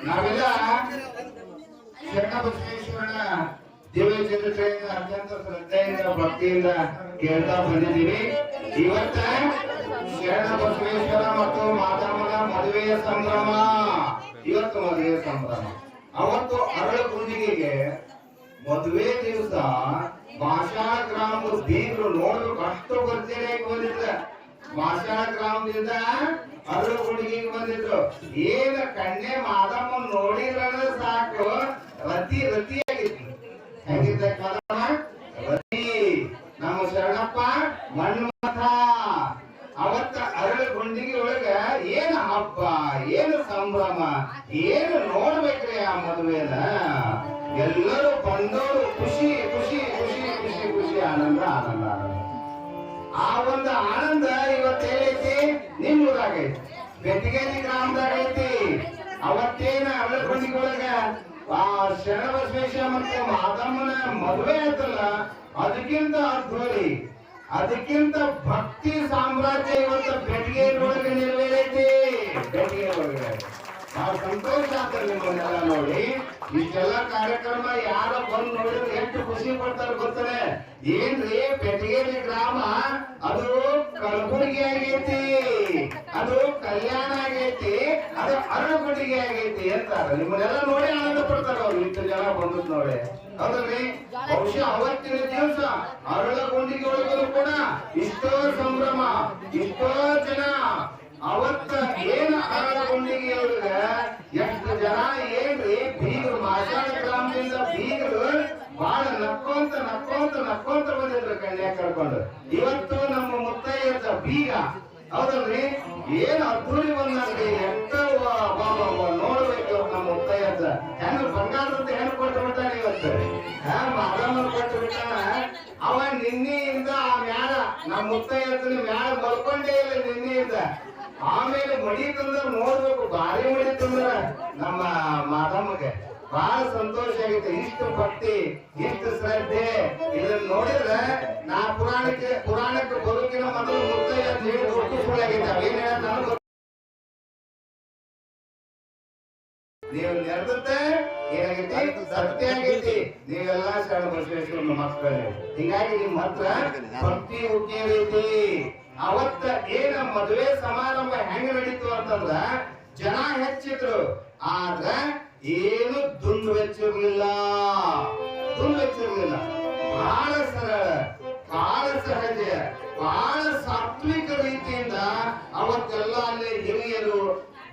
ನಾವೆಲ್ಲ ಶರಣಬಸವೇಶ್ವರನ ದಿವ್ಯ ಚರಿತ್ರೆಯಿಂದ ಅತ್ಯಂತ ಶ್ರದ್ಧೆಯಿಂದ ಭಕ್ತಿಯಿಂದ ಕೇಳ್ತಾ ಬಂದಿದ್ದೀವಿ. ಇವತ್ತ ಶರಣಬಸವೇಶ್ವರ ಮತ್ತು ಮಾತಾಮನ ಮದುವೆಯ ಸಂಭ್ರಮ. ಇವತ್ತು ಮದುವೆಯ ಸಂಭ್ರಮ. ಅವತ್ತು ಅರಳಗುಂದಿಗೆಗೆ ಮದುವೆ ದಿವಸ ಭಾಷಾ ಗ್ರಾಮದ ಬೀಗರು ನೋಡ್ಬೇಕು, ಅಷ್ಟು ಭರ್ಜರಿಯಾಗಿ ಬಂದಿದ್ರ. ಭಾಷಾ ಗ್ರಾಮದಿಂದ ಅರಳಗುಂದಿಗೆಗೆ ಬಂದಿದ್ರು. ಏನ ಕಣ್ಣೆ ಮಾದಮ್ಮ ನೋಡಿದ್ರೆ ಸಾಕು, ರತಿ ರತಿಯಾಗಿತ್ತು. ಹೆಂಗಿದ್ದ ರತಿ ನಮ್ಮ ಶರಣಪ್ಪ ಮನ್ಮಥ. ಅವತ್ತ ಅರಳಗುಂದಿಗೆ ಒಳಗ ಏನು ಹಬ್ಬ, ಏನು ಸಂಭ್ರಮ, ಏನು ನೋಡ್ಬೇಕ್ರಿ ಆ ಮದುವೆನ. ಎಲ್ಲರೂ ಬಂದವರು ಖುಷಿ ಖುಷಿ ಖುಷಿ ಖುಷಿ ಖುಷಿ, ಆನಂದ ಆನಂದ ಆನಂದ. ಆ ಒಂದು ಆನಂದ ಇವತ್ತೇನೈತಿ, ನಿಮ್ಮೂರಾಗೈತಿ, ಬೆಟಗೇರಿ ಗ್ರಾಮದಾಗ ಐತಿ. ಅವತ್ತೇನ ಅರಳಗುಂದಿಗೆ ಒಳಗ ಆ ಶರಣಬಸವೇಶ್ವರ ಮತ್ತು ಮಾದಮ್ಮನ ಮದುವೆ ಆಯ್ತಲ್ಲ, ಅದಕ್ಕಿಂತ ಅದ್ಭುತ, ಅದಕ್ಕಿಂತ ಭಕ್ತಿ ಸಾಮ್ರಾಜ್ಯ ಇವತ್ತು ಬೆಟಗೇರಿ ಒಳಗೆ ನೆರವೇರೈತಿ. ಬೆಟಗೇರಿ ಒಳಗೆ ಬಹಳ ಸಂತೋಷ ಆಗ್ತದೆ ನಿಮ್ಮನ್ನೆಲ್ಲ ನೋಡಿ. ಇಷ್ಟೆಲ್ಲ ಕಾರ್ಯಕ್ರಮ ಯಾರ ಬಂದು ನೋಡಿದ್ರೆ ಎಷ್ಟು ಖುಷಿ ಪಡ್ತಾರೆ ಗೊತ್ತೇ. ಏನ್ರಿ, ಬೆಟಗೇರಿ ಗ್ರಾಮ ಅದು ಕಲಬುರಗಿ ಆಗೈತಿ, ಅದು ಕಲ್ಯಾಣ ಆಗೈತಿ, ಅದು ಅರಳಗುಂದಿಗೆ ಆಗೈತಿ ಅಂತಾರೆ. ನಿಮ್ಮನ್ನೆಲ್ಲ ನೋಡಿ ಆನಂದ ಪಡ್ತಾರೆ ಅವ್ರು, ಇಷ್ಟು ಜನ ಬಂದದ್ ನೋಡಿ. ಹೌದಲ್ರಿ? ಬಹುಶಃ ಅವತ್ತಿನ ದಿವಸ ಅರಳಗುಂದಿಗೆ ಒಳಗರು ಕೂಡ ಇಷ್ಟೋ ಸಂಭ್ರಮ, ಇಷ್ಟೋ ಜನ. ಅವತ್ತ ಏನ್ ಅರಳಗುಂದಿಗೆ ಒಳಗ ಎಷ್ಟು ಜನ ಏನ್ರಿ, ಬೀಗರು ಮಾಷಾಣ ಗ್ರಾಮದಿಂದ ಬೀಗರು ಬಹಳ ನಕ್ಕೊಂತ ನಕ್ಕೊಂತ ನಕ್ಕೊಂತ ಬಂದಿದ್ರು ಕನ್ಯಾ ಕರ್ಕೊಂಡು. ಇವತ್ತು ನಮ್ಮ ಮುತ್ತೈದ ಬೀಗ, ಹೌದಲ್ರಿ? ಏನ್ ಅದ್ದೂರಿ ಬಂದ್ರಿ, ಎಷ್ಟ ನೋಡ್ಬೇಕು ನಮ್ಮ ಮುತ್ತೈದ. ಹೆಣ್ಣು ಬಂಗಾರದ ಹೆಣ್ಣು ಕೊಟ್ಟು ಬಿಟ್ಟಾನ ಇವತ್ತು, ಮಾದಮ್ಮನ ಕೊಟ್ಟು ಬಿಟ್ಟಾನ. ಅವ ನಿನ್ನೆಯಿಂದ ಆ ಮ್ಯಾಲ ನಮ್ಮ ಮುತ್ತೈದನ ಮ್ಯಾಲ ಮಲ್ಕೊಂಡೇ ಇಲ್ಲ ನಿನ್ನೆಯಿಂದ. ಆಮೇಲೆ ಮಡಿ ತಂದ್ರ ನೋಡ್ಬೇಕು, ಭಾರಿ ಮಡಿ ತಂದ್ರ ನಮ್ಮ ಮಾದಮ್ಮಗೆ ಬಹಳ ಸಂತೋಷ ಆಗೈತೆ. ಇಷ್ಟು ಭಕ್ತಿ, ಇಷ್ಟು ಶ್ರದ್ಧೆ, ಇದನ್ನ ನೋಡಿದ್ರೆ ನಾ ಪುರಾಣಕ್ಕೆ ಬದುಕಿನ ಮೊದಲು ಮುತ್ತೈದ ಹೇಳಿ ಒಟ್ಟು ಸುಳ್ಳಾಗೈತೆ. ಅವೇನ್ ಹೇಳ ನನಗೆ ನೀವು ನೆರೆದತ್ತೆ ಏನಾಗೈತಿ, ಸತ್ಯ ಆಗೈತಿ. ನೀವೆಲ್ಲ ಶರಣಬಸವೇಶ್ವರನ ಮಕ್ಕಳು, ಹೀಗಾಗಿ ನಿಮ್ಮ ಹತ್ರ ಭಕ್ತಿ ಉಕ್ಕೇರೈತಿ. ಅವತ್ತ ಏನ ಮದುವೆ ಸಮಾರಂಭ ಹೆಂಗ ನಡೀತು ಅಂತಂದ್ರ ಜನ ಹೆಚ್ಚಿದ್ರು, ಆದ್ರ ಏನು ದುಂಡು ವೆಚ್ಚಿರ್ಲಿಲ್ಲ, ದುಂಡು ವೆಚ್ಚಿರ್ಲಿಲ್ಲ. ಬಹಳ ಸರಳ, ಬಹಳ ಸಹಜ, ಬಹಳ ಸಾತ್ವಿಕ ರೀತಿಯಿಂದ ಅವತ್ತೆಲ್ಲ ಅಲ್ಲಿ ಹಿರಿಯರು,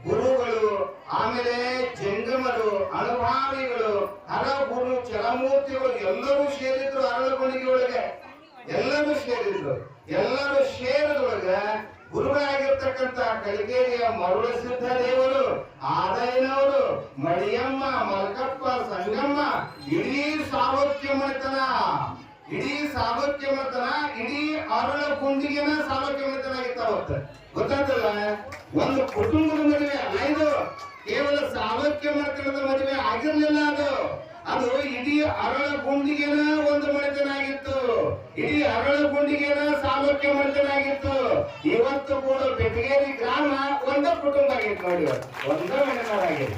ಗುರುಗಳು, ಆಮೇಲೆ ಜಂಗಮರು, ಅನುಭಾವಿಗಳು, ಹರಗುರು, ಚರಮೂರ್ತಿಗಳು ಎಲ್ಲರೂ ಸೇರಿದ್ರು ಅರಳಗುಂದಿಗೆ ಒಳಗೆ. ಎಲ್ಲರೂ ಸೇರಿದ್ರು. ಎಲ್ಲರೂ ಸೇರಿದೊಳಗ ಗುರುಗಳಾಗಿರ್ತಕ್ಕಂಥ ಕಲಿಕೇರಿಯ ಮರುಳಸಿದ್ಧ ದೇವರು, ಆದಯ್ಯನವರು, ಮಡಿಯಮ್ಮ, ಮಲ್ಕಪ್ಪ, ಸಂಗಮ್ಮ, ಇಡೀ ಸಾವತ್ಯ ಮನೆತನ, ಇಡೀ ಸಾವತ್ಯ ಮನೆತನ, ಇಡೀ ಅರಳಗುಂದಿಗೆನ ಸಾವತ್ಯ ಮನೆತನ ಆಗಿತ್ತು ಅವತ್ತು. ಗೊತ್ತಾಗ್ತಲ್ಲ, ಒಂದು ಕುಟುಂಬದ ಮದುವೆ ಅಲ್ಲ ಇದು, ಕೇವಲ ಸಾವತ್ಯ ಮನೆತನದ ಮದುವೆ ಆಗಿರ್ಲಿಲ್ಲ. ಅದು ಇಡೀ ಅರಳಗುಂದಿಗೆನ ಒಂದು ಮನೆತನ ಆಗಿತ್ತು, ಇಡೀ ಅರಳಗುಂದಿಗೆನ ಸಾಮರ್ಥ್ಯ ಮನೆತನ ಆಗಿತ್ತು. ಇವತ್ತು ಕೂಡ ಬೆಟಗೇರಿ ಗ್ರಾಮ ಒಂದೇ ಕುಟುಂಬ ಆಗಿತ್ತು ನೋಡಿ, ಒಂದೇ ಮನೆತನಾಗಿದೆ.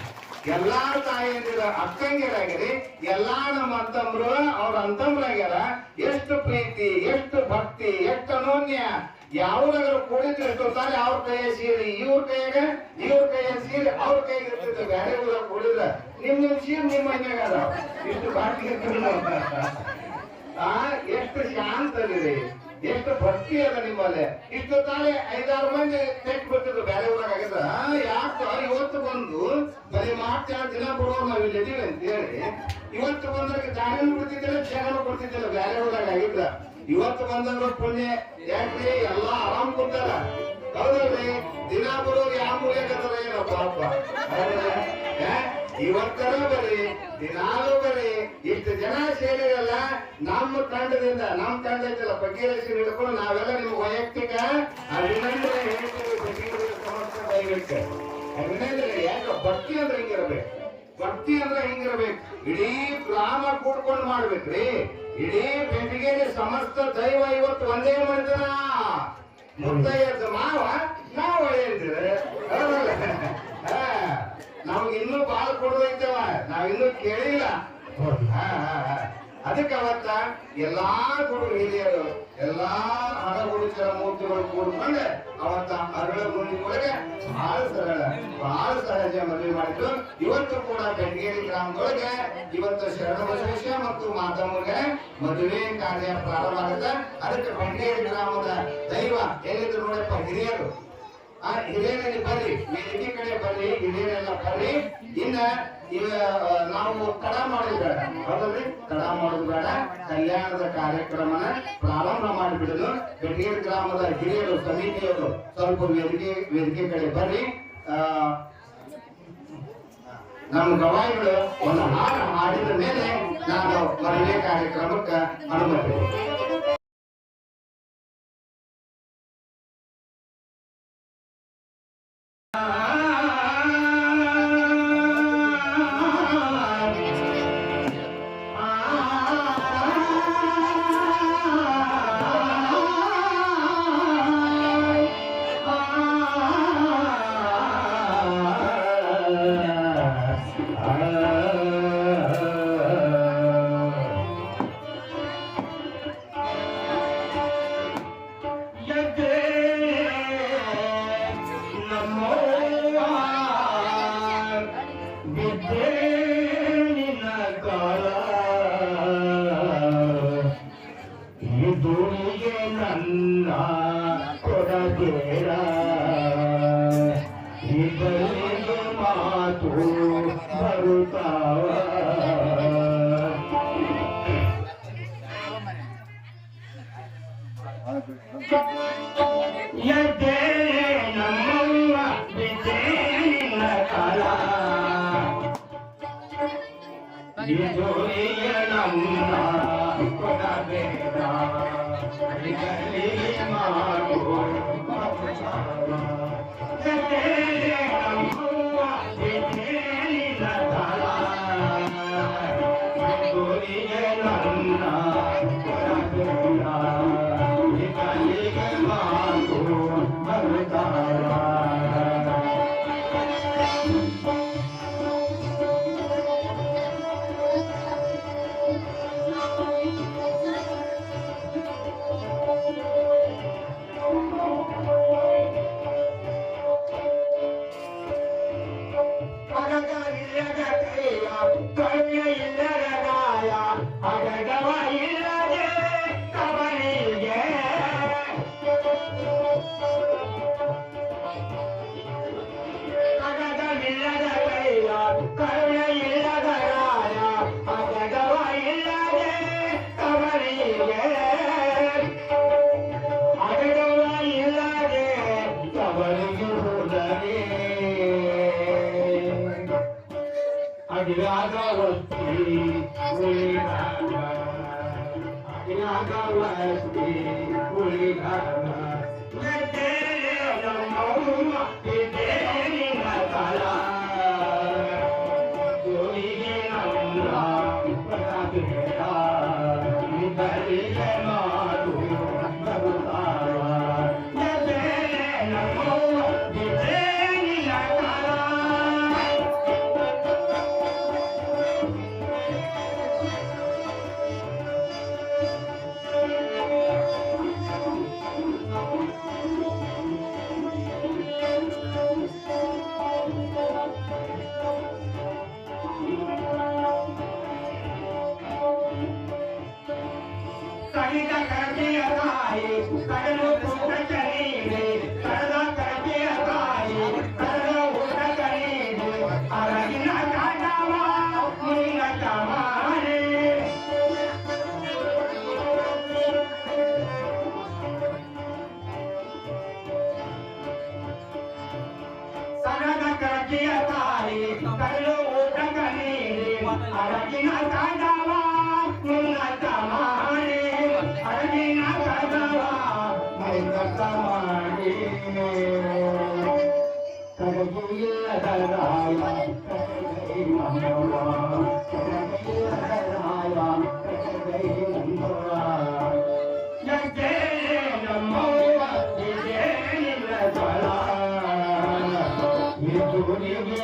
ಎಲ್ಲಾ ತಾಯಿಯಂದಿರ ಅಕ್ಕಂಗಿರಾಗಿರಿ, ಎಲ್ಲಾ ನಮ್ಮ ಅಂತಂಬ್ರು ಅವ್ರ ಅಂತಂಬ್ರಾಗ್ಯಾರ. ಎಷ್ಟು ಪ್ರೀತಿ, ಎಷ್ಟು ಭಕ್ತಿ, ಎಷ್ಟು ಅನೋನ್ಯ. ಯಾವ್ದಾದ್ರು ಕೂಡಿದ್ರು ಎಷ್ಟೊತ್ತಾರೆ ಅವ್ರ ಕೈಯ ಸೀರೆ ಇವ್ರ ಕೈಯಾಗ, ಇವ್ರ ಕೈಯ ಸೀರೆ ಅವ್ರ ಕೈಗೆ ಇರ್ತಿತ್ತು. ಬೇರೆ ಊರಾಗ ಕೂಡಿದ್ರ ನಿಮ್ ಸೀರೆ ನಿಮ್ಮ ಮನ್ಯಾಗ ಅದ, ಇಷ್ಟು ಬಾಕಿ ಎಷ್ಟು ಶಾಂತ ಅದಿರಿ, ಎಷ್ಟು ಭಕ್ತಿ ಅದ ನಿಮ್ಮಲ್ಲಿ. ಇಷ್ಟೊತ್ತಾಲೆ 5-6 ಮಂದಿ ತೆಕ್ ಬರ್ತಿದ್ರು ಬೇರೆ ಊರಾಗ ಆಗಿದ್ರ. ಯಾಕ ಇವತ್ತು ಬಂದು ಬರೀ ಮಾಡ್ತಾ ದಿನ ಕೊಡೋರು ನಾವ್ ಇಲ್ಲಿ ಇದೀವಿ ಅಂತ ಹೇಳಿ ಇವತ್ತು ಬಂದಾಗ ಜಾಮೀನು ಕೊಡ್ತಿದ್ದಿಲ್ಲ, ಕ್ಷೇಮ ಕೊಡ್ತಿದ್ದಿಲ್ಲ ಬೇರೆ ಊರಾಗ ಆಗಿದ್ರ. ಇವತ್ತು ಬಂದವರು ಪುಣ್ಯ ಯಾಕ್ರಿ, ಎಲ್ಲಾ ಆರಾಮ್ ಕೊಡ್ತಾರ. ಹೌದಲ್ರಿ? ದಿನ ಬರೋರು ಯಾವ ಮೂಲ್ಯಕತ್ತಾರ ಏನೋ ಪಾಪ. ಇವತ್ತರ ಬರೀ, ದಿನಾಲೂ ಬರೀ ಇಷ್ಟು ಜನ ಸೇರಿರಲ್ಲ. ನಮ್ಮ ತಂಡದಿಂದ, ನಮ್ಮ ತಂಡ ಐತಲ್ಲ ಬಗೆಹರಿಸಿ ಹಿಡ್ಕೊಂಡು ನಾವೆಲ್ಲ ನಿಮ್ಗೆ ವೈಯಕ್ತಿಕ ಅಭಿನಂದನೆ ಹೇಳ್ತೀವಿ. ಸಮಸ್ಯೆ ದಯವಿಟ್ಟು ಅಭಿನಂದನೆ. ಯಾಕೆ ಭಕ್ತಿ ಅಂದ್ರೆ ಹಿಂಗಿರ್ಬೇಕು, ಭಕ್ತಿ ಅಂದ್ರೆ ಹಿಂಗಿರ್ಬೇಕು. ಇಡೀ ಗ್ರಾಮ ಕೂಡ್ಕೊಂಡು ಮಾಡ್ಬೇಕ್ರಿ. ಇಡೀ ಬೆಟಗೇರಿ ಸಮಸ್ತ ದೈವ ಇವತ್ತು ಒಂದೇ ಮಾಡ್ತಾನ. ಮುತ್ತೈದ ಮಾವ ನಾವು ನಮ್ಗೆ ಇನ್ನೂ ಬಾಳ ಕೊಡೋದೈತವ, ನಾವಿನ್ನೂ ಕೇಳಿಲ್ಲ. ಅದಕ್ಕೆ ಅವತ್ತ ಎಲ್ಲಾ ಗುರು ಹಿರಿಯರು ಎಲ್ಲಾ ಹಣಗುರುಚರ ಮೂರ್ತಿಗಳು ಕೂಡ್ಕೊಂಡು ಅವತ್ತ ಅರಳ ಗುಂಡಿ ಒಳಗೆ ಬಹಳ ಸಹಜ ಮದುವೆ ಮಾಡಿದ್ರು. ಇವತ್ತು ಕೂಡ ಬೆಂಗೇರಿ ಗ್ರಾಮದೊಳಗೆ ಇವತ್ತು ಶರಣ ಬಸವೇಶ್ವರ ಮತ್ತು ಮಾತಮ್ಮಗೆ ಮದುವೆ ಕಾರ್ಯ ಪ್ರಾರಂಭ ಆಗುತ್ತೆ. ಅದಕ್ಕೆ ಬೆಂಗೇರಿ ಗ್ರಾಮದ ದೈವ ಎಲ್ಲಿದ್ರು ನೋಡಪ್ಪ ಹಿರಿಯರು, ಆ ಹಿರಿಯರಲ್ಲಿ ಬರ್ರಿ, ವೇದಿಕೆ ಕಡೆ ಬರ್ರಿ, ಹಿರಿಯರೆಲ್ಲ ಬರ್ರಿ. ಇನ್ನ ನಾವು ತಡ ಮಾಡೋದು ಬೇಡ, ಹೌದಲ್ರಿ? ತಡ ಮಾಡೋದು ಬೇಡ. ಕಲ್ಯಾಣದ ಕಾರ್ಯಕ್ರಮನ ಪ್ರಾರಂಭ ಮಾಡಿಬಿಡೋದು. ಬೆಟಗೇರಿ ಗ್ರಾಮದ ಹಿರಿಯರು ಸಮಿತಿಯವರು ಸ್ವಲ್ಪ ವೇದಿಕೆ ಕಡೆ ಬರ್ರಿ. ನಮ್ಮ ಗವಾಯಿಗಳು ಒಂದು ಹಾಡು ಹಾಡಿದ ಮೇಲೆ ನಾನು ಮದುವೆ ಕಾರ್ಯಕ್ರಮಕ್ಕೆ ಅನುಮತಿ.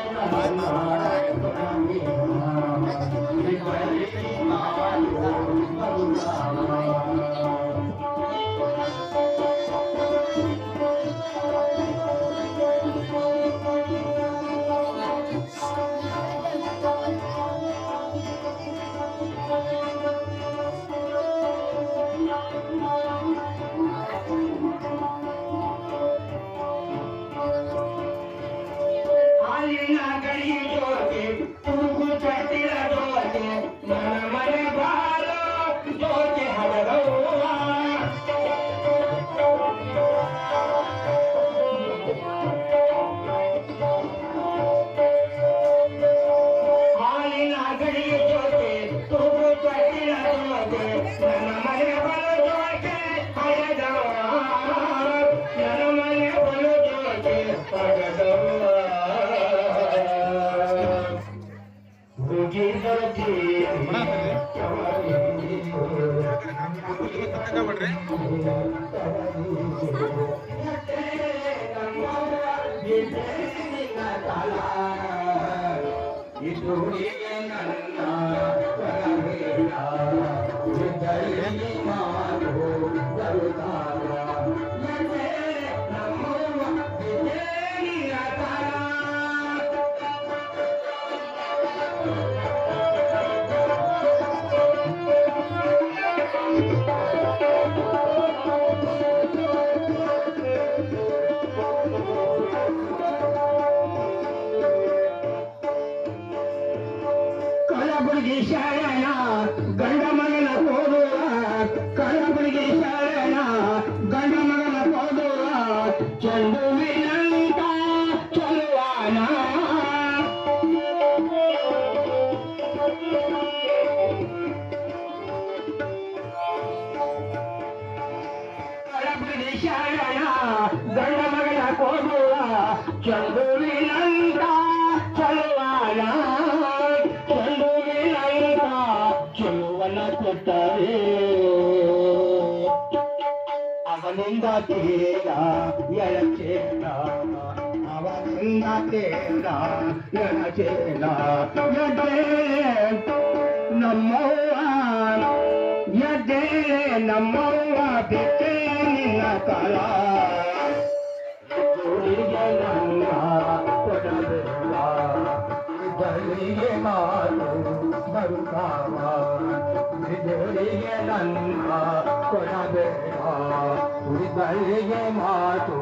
You ಅವನಿಂದ ತೇರ ಎಳಚೇರ ಅವನಿಂದ ತೇರ ಎಳಚೇರ ನಮ್ಮವ್ವ ಎದೆ ನಮ್ಮವ್ವ ಬಿಟ್ಟೆ ನಿನ್ನ ಕಲ ಜೋಡಿಗೆ ನನ್ನ ಕೊಡಬೇಡ ಬಳಿಗೆ ಮಾತು ಬರುತ್ತಾವ ಜೋಡಿಗೆ ನನ್ನ ಕೊಡಬೇಡ ಬಳಿಗೆ ಮಾತು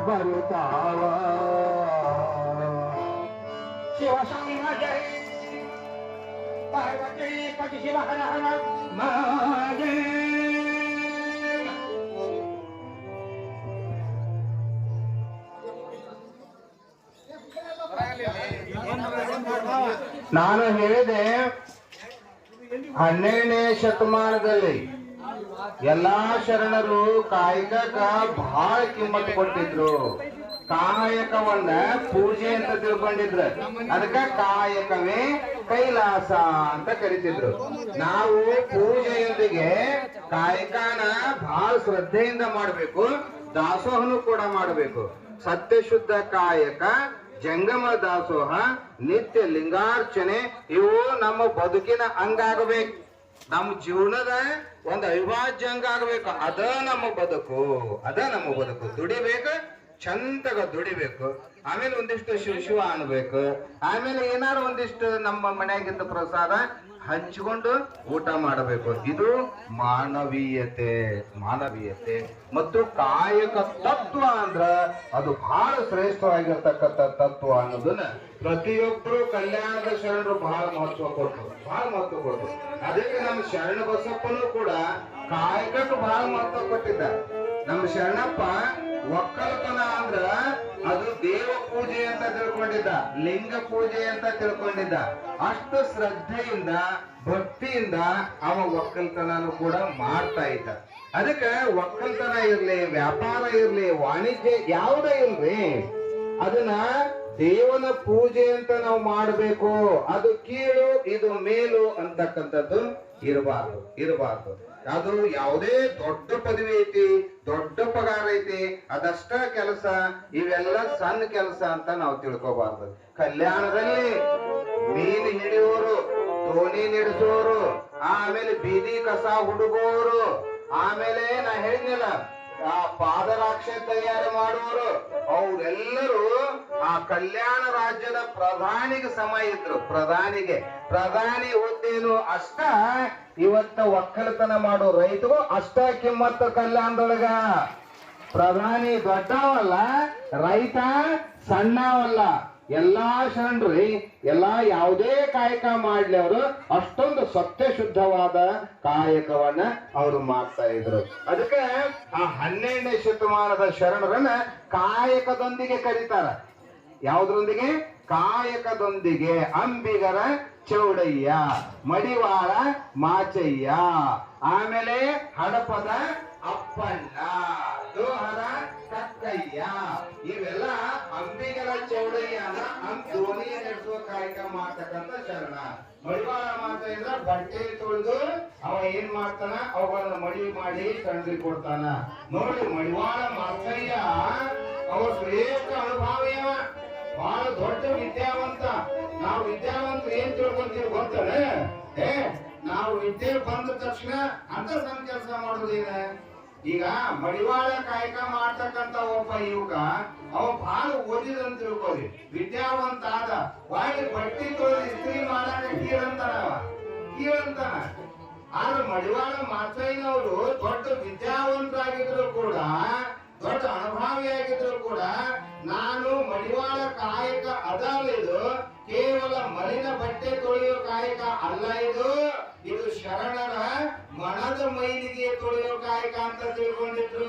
ಬರುತ್ತಾವ ಶಿವಸಂಗ ಜೈ ಪಾರ್ವತಿ ಪತಿ ಶಿವ ಹರ ಹರ ಮಾಜೇ ನಾನು ಹೇಳಿದೆ 12ನೇ ಶತಮಾನದಲ್ಲಿ ಎಲ್ಲಾ ಶರಣರು ಕಾಯಕಕ್ಕ ಬಹಳ ಕಿಮ್ಮತ್ ಕೊಟ್ಟಿದ್ರು. ಕಾಯಕವನ್ನ ಪೂಜೆ ಅಂತ ತಿಳ್ಕೊಂಡಿದ್ರ, ಅದಕ್ಕ ಕಾಯಕವೇ ಕೈಲಾಸ ಅಂತ ಕರಿತಿದ್ರು. ನಾವು ಪೂಜೆಯೊಂದಿಗೆ ಕಾಯಕನ ಬಹಳ ಶ್ರದ್ಧೆಯಿಂದ ಮಾಡಬೇಕು, ದಾಸೋಹನು ಕೂಡ ಮಾಡಬೇಕು. ಸತ್ಯಶುದ್ಧ ಕಾಯಕ, ಜಂಗಮ ದಾಸೋಹ, ನಿತ್ಯ ಲಿಂಗಾರ್ಚನೆ ಇವು ನಮ್ಮ ಬದುಕಿನ ಅಂಗ ಆಗಬೇಕು. ನಮ್ಮ ಜೀವನದ ಒಂದು ಅವಿಭಾಜ್ಯ ಅಂಗ ಆಗಬೇಕು. ಅದ ನಮ್ಮ ಬದುಕು. ದುಡಿಬೇಕು, ಚಂದಗ ದುಡಿಬೇಕು. ಆಮೇಲೆ ಒಂದಿಷ್ಟು ಶಿವ ಅನ್ಬೇಕು. ಆಮೇಲೆ ಏನಾರು ಒಂದಿಷ್ಟು ನಮ್ಮ ಮನೆಯಾಗಿದ್ದ ಪ್ರಸಾದ ಹಂಚಿಕೊಂಡು ಊಟ ಮಾಡಬೇಕು. ಇದು ಮಾನವೀಯತೆ ಮತ್ತು ಕಾಯಕ ತತ್ವ ಅಂದ್ರ ಅದು ಬಹಳ ಶ್ರೇಷ್ಠವಾಗಿರ್ತಕ್ಕಂಥ ತತ್ವ ಅನ್ನೋದನ್ನ ಪ್ರತಿಯೊಬ್ಬರು ಕಲ್ಯಾಣದ ಶರಣರು ಬಹಳ ಮಹತ್ವ ಕೊಟ್ಟು ಅದಕ್ಕೆ ನಮ್ಮ ಶರಣ ಬಸಪ್ಪನು ಕೂಡ ಕಾಯಕಕ್ಕೆ ಬಹಳ ಮಹತ್ವ ಕೊಟ್ಟಿದ್ದ. ನಮ್ಮ ಶರಣಪ್ಪ ಒಕ್ಕಲತನ ಅಂದ್ರ ಅದು ದೇವ ಪೂಜೆ ಅಂತ ತಿಳ್ಕೊಂಡಿದ್ದ, ಲಿಂಗ ಪೂಜೆ ಅಂತ ತಿಳ್ಕೊಂಡಿದ್ದ. ಅಷ್ಟು ಶ್ರದ್ಧೆಯಿಂದ ಭಕ್ತಿಯಿಂದ ಅವ ಒಕ್ಕಲ್ತನನು ಕೂಡ ಮಾಡ್ತಾ ಇದ್ದ. ಅದಕ್ಕೆ ಒಕ್ಕಲ್ತನ ಇರ್ಲಿ, ವ್ಯಾಪಾರ ಇರ್ಲಿ, ವಾಣಿಜ್ಯ ಯಾವುದೇ ಇಲ್ರಿ, ಅದನ್ನ ದೇವನ ಪೂಜೆ ಅಂತ ನಾವು ಮಾಡಬೇಕು. ಅದು ಕೀಳು ಇದು ಮೇಲು ಅಂತಕ್ಕಂಥದ್ದು ಇರಬಾರ್ದು. ಅದು ಯಾವುದೇ ದೊಡ್ಡ ಪದವಿ ಐತಿ, ದೊಡ್ಡ ಪಗಾರ ಐತಿ, ಅದಷ್ಟ ಕೆಲಸ, ಇವೆಲ್ಲ ಸಣ್ಣ ಕೆಲಸ ಅಂತ ನಾವು ತಿಳ್ಕೊಬಾರ್ದು. ಕಲ್ಯಾಣದಲ್ಲಿ ಮೀನು ಹಿಡಿಯೋರು, ದೋಣಿ ನಡೆಸೋರು, ಆಮೇಲೆ ಬೀದಿ ಕಸ ಹುಡುಗೋರು, ಆಮೇಲೆ ನಾ ಹೇಳಿದ್ನಲ್ಲ ಆ ಪಾದರಾಕ್ಷೆ ತಯಾರು ಮಾಡುವವರು, ಅವರೆಲ್ಲರೂ ಆ ಕಲ್ಯಾಣ ರಾಜ್ಯದ ಪ್ರಧಾನಿಗೆ ಸಮ ಇದ್ರು. ಪ್ರಧಾನಿ ಹುದ್ದೆನು ಅಷ್ಟ ಇವತ್ತ ಒಕ್ಕಲತನ ಮಾಡೋ ರೈತರು ಅಷ್ಟ ಕಿಮ್ಮತ್ತ ಕಲ್ಯಾಣದೊಳಗ. ಪ್ರಧಾನಿ ದೊಡ್ಡವಲ್ಲ, ರೈತ ಸಣ್ಣವಲ್ಲ. ಎಲ್ಲಾ ಶರಣರು ಎಲ್ಲಾ ಯಾವುದೇ ಕಾಯಕ ಮಾಡ್ಲಿ ಅವರು ಅಷ್ಟೊಂದು ಸತ್ಯ ಶುದ್ಧವಾದ ಕಾಯಕವನ್ನ ಅವರು ಮಾಡ್ತಾ ಇದ್ರು. ಅದಕ್ಕೆ ಆ 12ನೇ ಶತಮಾನದ ಶರಣರನ್ನ ಕಾಯಕದೊಂದಿಗೆ ಕರೀತಾರ. ಯಾವುದ್ರೊಂದಿಗೆ? ಕಾಯಕದೊಂದಿಗೆ. ಅಂಬಿಗರ ಚೌಡಯ್ಯ, ಮಡಿವಾಳ ಮಾಚಯ್ಯ, ಆಮೇಲೆ ಹಡಪದ ಅಪ್ಪಣ್ಣ, ದೋಹರ ಕಕ್ಕಯ್ಯ, ಇವೆಲ್ಲ ಅಂಬಿಗರ ಚೌಡಯ್ಯನ ದೋಣಿ ನಡೆಸುವ ಕಾಯಕ ಮಾಡ್ತಕ್ಕಂಥ ಶರಣ. ಮಡಿವಾಳ ಮಾಚಯ್ಯ ಬಟ್ಟೆ ತೊಳೆದು ಅವ ಏನ್ ಮಾಡ್ತಾನ, ಅವುಗಳನ್ನ ಮಡಿ ಮಾಡಿ ಶರಣರಿಗೆ ಕೊಡ್ತಾನ. ನೋಡಿ, ಮಡಿವಾಳ ಮಾಚಯ್ಯ ಅವ ಶ್ರೇಷ್ಠ ಅನುಭಾವಿಯವ, ಬಹಳ ದೊಡ್ಡ ವಿದ್ಯಾವಂತ. ನಾವು ವಿದ್ಯಾವಂತರು ಏನ್ ತಿಳ್ಕೊಂತೀವಿ ಗೊತ್ತಲ್ಲ? ನಾವು ವಿದ್ಯೆ ಬಂದ ತಕ್ಷಣ ಅಂತ ಸಣ್ಣ ಕೆಲಸ ಮಾಡೋದೇನ. ಈಗ ಮಡಿವಾಳ ಕಾಯಕ ಮಾಡ್ತಕ್ಕಂತ ಒಬ್ಬ ಯುವಕ ಅವ ಬಹಳ ಓದಿದಂತ ತಿಳ್ಕೋರಿ, ವಿದ್ಯಾವಂತ ಆದ, ಒಳ್ಳೆ ಬಟ್ಟೆ ತೊಳೆದು ಇಸ್ತ್ರಿ ಮಾಡಾಕ ಕೀಳಂತಾನ. ಆದ್ರೆ ಮಡಿವಾಳ ಮಾಚಯ್ಯನವರು ದೊಡ್ಡ ವಿದ್ಯಾವಂತರಾಗಿದ್ರು ಕೂಡ, ದೊಡ್ಡ ಅನುಭಾವಿಯಾಗಿದ್ರು ಕೂಡ, ನಾನು ಮಡಿವಾಳ ಕಾಯಕ ಅದಲ್ಲ, ಇದು ಕೇವಲ ಮಲಿನ ಬಟ್ಟೆ ತೊಳೆಯುವ ಕಾಯಕ ಅಲ್ಲ, ಇದು ಶರಣರ ಮನದ ಮೈಲಿಗೆ ತೊಳೆಯುವ ಕಾಯಕ ಅಂತ ತಿಳ್ಕೊಂಡಿದ್ರು.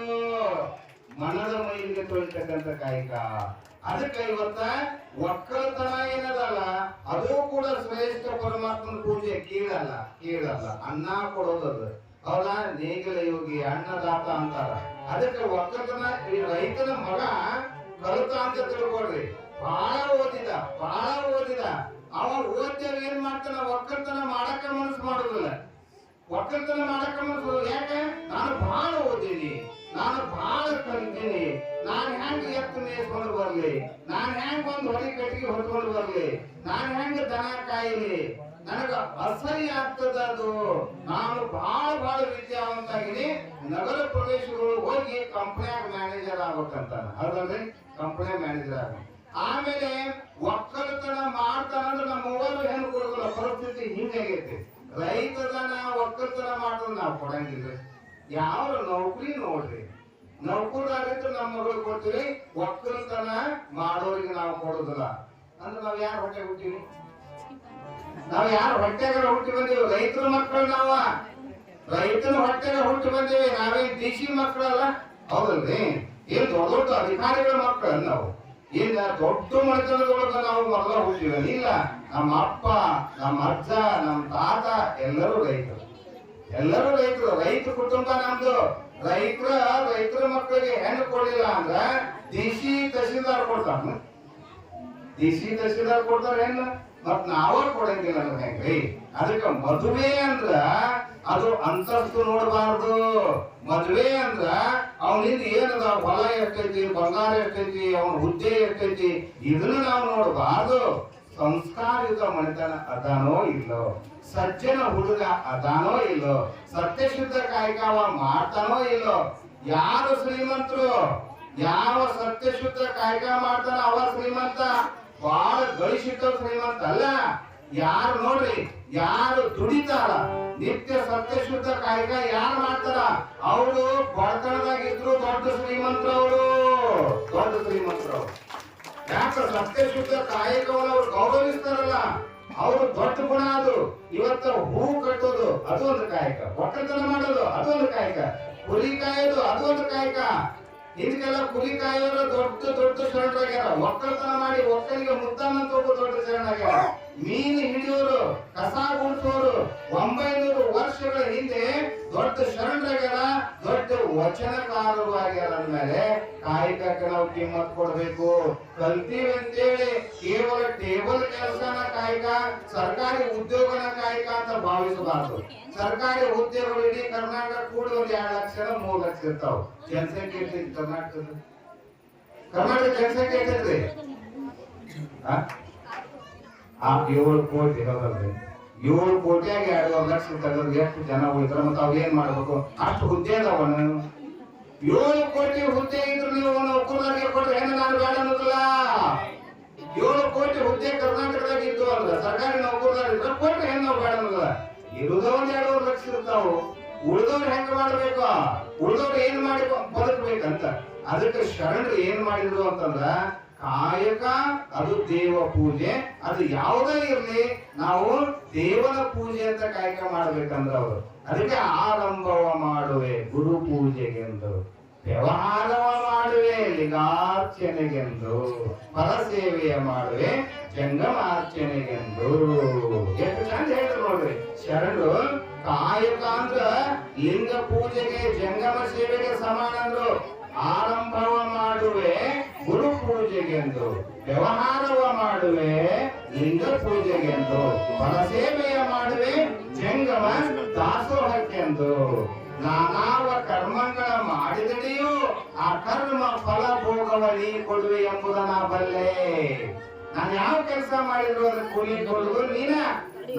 ಮನದ ಮೈಲಿಗೆ ತೊಳಿತಕ್ಕಂಥ ಕಾಯಕ. ಅದಕ್ಕೆ ಇವತ್ತ ಒಕ್ಕಲತನ ಏನದಲ್ಲ, ಅದು ಕೂಡ ಶ್ರೇಷ್ಠ ಪರಮಾತ್ಮನ ಪೂಜೆ. ಕೀಳಲ್ಲ ಅನ್ನ ಕೊಡೋದದು. ಅವರ ನೇಗಿಲ ಯೋಗಿ, ಅನ್ನದಾತ ಅಂತಾರ. ಅದಕ್ಕೆ ಒಕ್ಕಲತನ ಈ ರೈತನ ಮಗ ಕಲಿತ ಅಂತ ತಿಳ್ಕೊಳ್ರಿ. ಬಹಳ ಓದಿದ ಅವ ಓದ್ಯವ್ ಏನ್ ಮಾಡ್ತಾನ, ಒಕ್ಕಲತನ ಮಾಡಕ ಮನಸ್ಸು ಮಾಡುದಿಲ್ಲ. ಒಕ್ಕಲತನ ಮಾಡಕ ಮನಸ್ಸು ಯಾಕೆ? ನಾನು ಬಹಳ ಓದಿನಿ, ನಾನು ಬಹಳ ಕಲಿತೀನಿ, ನಾನು ಹೆಂಗ ಎತ್ತು ಮೇಯಿಸ್ಕೊಂಡು ಬರ್ಲಿ, ನಾನು ಹೆಂಗ ಒಂದು ಹೊಲಿ ಕಟ್ಟಿಗೆ ಹೊತ್ಕೊಂಡು ಬರ್ಲಿ, ನಾನು ಹೆಂಗ ದನ ಕಾಯಿಲಿ, ನನಗ ಅಸಹ್ಯ ಆಗ್ತದ ಅದು. ನಾನು ಬಹಳ ವಿದ್ಯಾವಂತ ಆಗಿನಿ, ನಗರ ಪ್ರದೇಶಗಳು ಹೋಗಿ ಕಂಪನಿಯಾಗ ಮ್ಯಾನೇಜರ್ ಆಗ್ಬೇಕಂತ. ಹೌದಲ್ರಿ? ಕಂಪನಿ ಮ್ಯಾನೇಜರ್ ಆಗ. ಆಮೇಲೆ ಒಕ್ಕಲತನ ಮಾಡ್ತಾನಂದ್ರೆ ನಮ್ಮ ಮೊಬೈಲ್ ಹೆಣ್ಣು ಕೊಡೋದಿಲ್ಲ. ಪರಿಸ್ಥಿತಿ ಹಿಂಗಾಗೈತಿ. ರೈತದನ ಒಕ್ಕಲತನ ಮಾಡೋದು ನಾವು ಕೊಡಂಗಿಲ್ರಿ. ಯಾವ ನೌಕರಿ ನೋಡ್ರಿ, ನೌಕರದಾರಿದ್ದು ನಮ್ಮ ಮಗಳು ಕೊಡ್ತೀವಿ, ಒಕ್ಕಲತನ ಮಾಡೋರಿಗೆ ನಾವು ಕೊಡೋದಿಲ್ಲ. ಅಂದ್ರೆ ನಾವ್ ಯಾರು ಹೊಟ್ಟೆ ಹುಟ್ಟಿವಿ? ನಾವ್ ಯಾರು ಹೊಟ್ಟೆಗಳ ಹುಟ್ಟಿ ಬಂದೀವಿ? ರೈತರ ಮಕ್ಕಳು ನಾವ, ರೈತನ ಹೊಟ್ಟೆಗೆ ಹುಟ್ಟಿ ಬಂದೀವಿ. ನಾವೇನ್ ದೇಶಿ ಮಕ್ಕಳಲ್ಲ, ಹೌದಲ್ರಿ? ಏನ್ ದೊಡ್ಡ ಅಧಿಕಾರಿಗಳ ಮಕ್ಕಳು ನಾವು. ಈಗ ದೊಡ್ಡ ಮನೆತನದೊಳಗ ನಾವು ಮೊದಲ ಹುಟ್ಟಿವಿ ಇಲ್ಲ. ನಮ್ಮ ಅಪ್ಪ, ನಮ್ಮ ಅಜ್ಜ, ನಮ್ಮ ತಾತ ಎಲ್ಲರೂ ರೈತರು. ರೈತ ಕುಟುಂಬ ನಮ್ದು. ರೈತರ ಮಕ್ಕಳಿಗೆ ಹೆಣ್ಣು ಕೊಡ್ಲಿಲ್ಲ ಅಂದ್ರ ದೇಶಿ ತಹಸೀಲ್ದಾರ್ ಕೊಡ್ತಾನ. ದೇಶಿ ತಹಸೀಲ್ದಾರ್ ಕೊಡ್ತಾರ ಹೆಣ್ಣು, ಮತ್ ನಾವ ಕೊಡಂಗಿಲ್ಲ ಅಂದ್ರೆ ಹೆಂಗ್ರಿ? ಅದಕ್ಕೆ ಮದುವೆ ಅಂದ್ರ ಅದು ಅಂತಸ್ತು ನೋಡಬಾರ್ದು. ಮದುವೆ ಅಂದ್ರ ಅವನಿಂದ ಏನದ, ಹೊಲ ಎಷ್ಟೈತಿ, ಬಂಗಾರ ಎಷ್ಟೈತಿ, ಅವನ ಹುದ್ದೆ ಎಷ್ಟೈತಿ, ಇದನ್ನ ನಾವು ನೋಡಬಾರ್ದು. ಸಂಸ್ಕಾರಯುತ ಮನೆತನ ಅದಾನೋ ಇಲ್ಲೋ, ಸಜ್ಜನ ಹುಡುಗ ಅದಾನೋ ಇಲ್ಲೋ, ಸತ್ಯಶುದ್ಧ ಕಾಯಕವ ಮಾಡ್ತಾನೋ ಇಲ್ಲೋ. ಯಾರು ಶ್ರೀಮಂತರು, ಯಾವ ಸತ್ಯಶುದ್ಧ ಕಾಯಕ ಮಾಡ್ತಾನ ಅವ ಶ್ರೀಮಂತ. ಬಹಳ ಗಳಿಸಿದ್ದ ಶ್ರೀಮಂತ ಅಲ್ಲ. ಯಾರು ನೋಡ್ರಿ, ಯಾರು ದುಡಿತಾರ, ನಿತ್ಯ ಸತ್ಯಶುದ್ಧ ಕಾಯಕ ಯಾರು ಮಾಡ್ತಾರ, ಅವರು ಬಡತನದಾಗಿದ್ರು ದೊಡ್ಡ ಶ್ರೀಮಂತರವರು. ಯಾಕೆ? ಸತ್ಯಶುದ್ಧ ಕಾಯಕವನ್ನು ಅವ್ರು ಗೌರವಿಸ್ತಾರಲ್ಲ, ಅವರು ದೊಡ್ಡ ಗುಣ. ಅದು ಇವತ್ತ ಹೂ ಕಟ್ಟೋದು ಅದು ಒಂದು ಕಾಯಕ, ಒಕ್ಕಲತನ ಮಾಡೋದು ಅದು ಒಂದು ಕಾಯಕ, ಕುರಿ ಕಾಯೋದು ಅದು ಒಂದು ಕಾಯಕ. ಇದಕ್ಕೆಲ್ಲ ಕುರಿ ಕಾಯೋರು ದೊಡ್ಡ ಶರಣರಾಗ್ಯಾರ. ಒಕ್ಕಲತನ ಮಾಡಿ ಒಕ್ಕಲಿಗೆ ಮುದ್ದಾನಂತ ಒಬ್ಬ ದೊಡ್ಡ ಶರಣಾಗ್ಯಾರ. ಮೀನು ಹಿಡಿಯೋರು, ಕಸ ಗುಡಿಸೋರು 900 ವರ್ಷಗಳ ಹಿಂದೆ ದೊಡ್ಡ ಶರಣರಾಗ್ಯಾರ, ದೊಡ್ಡ ವಚನಕಾರರು ಆಗ್ಯಾರ. ಅಂದ್ಮೇಲೆ ಕಾಯಕಕ್ಕೆ ನಾವು ಕಿಮ್ಮತ್ ಕೊಡ್ಬೇಕು. ಕಲ್ತೀವಿ ಅಂತೇಳಿ ಕೇವಲ ಟೇಬಲ್ ಕೆಲಸನ ಕಾಯಕ, ಸರ್ಕಾರಿ ಉದ್ಯೋಗನ ಕಾಯಕ ಅಂತ ಭಾವಿಸಬಾರದು. ಸರ್ಕಾರಿ ಹುದ್ದೆಗಳು ಇಡೀ ಕರ್ನಾಟಕ ಕೂಡಿ ಒಂದು 2 ಲಕ್ಷ 3 ಲಕ್ಷ ಇರ್ತಾವ. ಜನಸಂಖ್ಯೆ ಎಷ್ಟಿದೆ ಕರ್ನಾಟಕದ? ಕರ್ನಾಟಕ ಜನಸಂಖ್ಯೆ ಎಷ್ಟಿದೆ? 7 ಕೋಟಿ. ಹೌದಲ್ರಿ? 7 ಕೋಟಿಯಾಗಿ 2 ಲಕ್ಷ ತೆಗೆದ್ರೆ ಎಷ್ಟು ಜನ ಉಳಿತಾರ? ಮತ್ತೆ ಅವ್ ಏನ್ ಮಾಡ್ಬೇಕು? ಅಷ್ಟು ಹುದ್ದೆ ಅದಾವ. 7 ಕೋಟಿ ಹುದ್ದೆ ಇದ್ರು ನೀವು ನೌಕರರಿಗೆ ಕೊಟ್ರೆ ಹೆಣ್ಣು ನಾನು ಬೇಡ ಅನ್ನೋದಿಲ್ಲ. 7 ಕೋಟಿ ಹುದ್ದೆ ಕರ್ನಾಟಕದಾಗ ಇದ್ದು ಅಲ್ಲ, ಸರ್ಕಾರಿ ನೌಕರರಿಗೆ ಕೊಟ್ರೆ ಹೆಣ್ಣು ನಾವು ಬೇಡ ಅನ್ನೋದಿಲ್ಲ. ಇರುದೊಂದ್ 2 ಲಕ್ಷ ಇರ್ತಾವು. ಉಳಿದವ್ರು ಹೆಂಗ್ ಮಾಡ್ಬೇಕು? ಉಳಿದವ್ರು ಏನ್ ಮಾಡಿ ಬದುಕ್ಬೇಕಂತ. ಅದಕ್ಕೆ ಶರಣರು ಏನ್ ಮಾಡಿದ್ರು ಅಂತಂದ್ರ, ಕಾಯಕ ಅದು ದೇವ ಪೂಜೆ, ಅದು ಯಾವುದೇ ಇರ್ಲಿ ನಾವು ದೇವನ ಪೂಜೆ ಅಂತ ಕಾಯಕ ಮಾಡ್ಬೇಕಂದ್ರ ಅವರು. ಅದಕ್ಕೆ ಆರಂಭವ ಮಾಡುವೆ ಗುರು ಪೂಜೆಗೆಂದು, ವ್ಯವಹಾರವ ಮಾಡುವೆ ಲಿಂಗಾರ್ಚನೆಗೆಂದು, ಪರಸೇವೆಯ ಮಾಡುವೆ ಜಂಗಮಾರ್ಚನೆಗೆಂದು. ಎಷ್ಟು ಚಂದ ಹೇಳಿದ್ರು ನೋಡ್ರಿ ಶರಣರು. ಕಾಯಕ ಅಂದ್ರ ಲಿಂಗ ಪೂಜೆಗೆ ಜಂಗಮ ಸೇವೆಗೆ ಸಮಾನ ಅಂದ್ರು. ಆರಂಭವ ಮಾಡುವೆ ಗುರು ಪೂಜೆಗೆಂದು, ವ್ಯವಹಾರವ ಮಾಡುವೆ ಲಿಂಗ ಪೂಜೆಗೆಂದು, ಪರಸೇವೆಯ ಮಾಡುವೆ ಜಂಗಮ ದಾಸೋಹಕ್ಕೆಂದು. ನಾನಾವ ಕರ್ಮಗಳ ಮಾಡಿದೆಯೂ ಆ ಕರ್ಮ ಫಲ ಭೋಗವ ನೀ ಕೊಡುವೆ ಎಂಬುದನ್ನ ಬಲ್ಲೆ. ನಾನು ಯಾವ ಕೆಲಸ ಮಾಡಿದ್ರು ಅದ್ರ ಕೂಲಿ ಕೊಡುವುದು ನೀನ.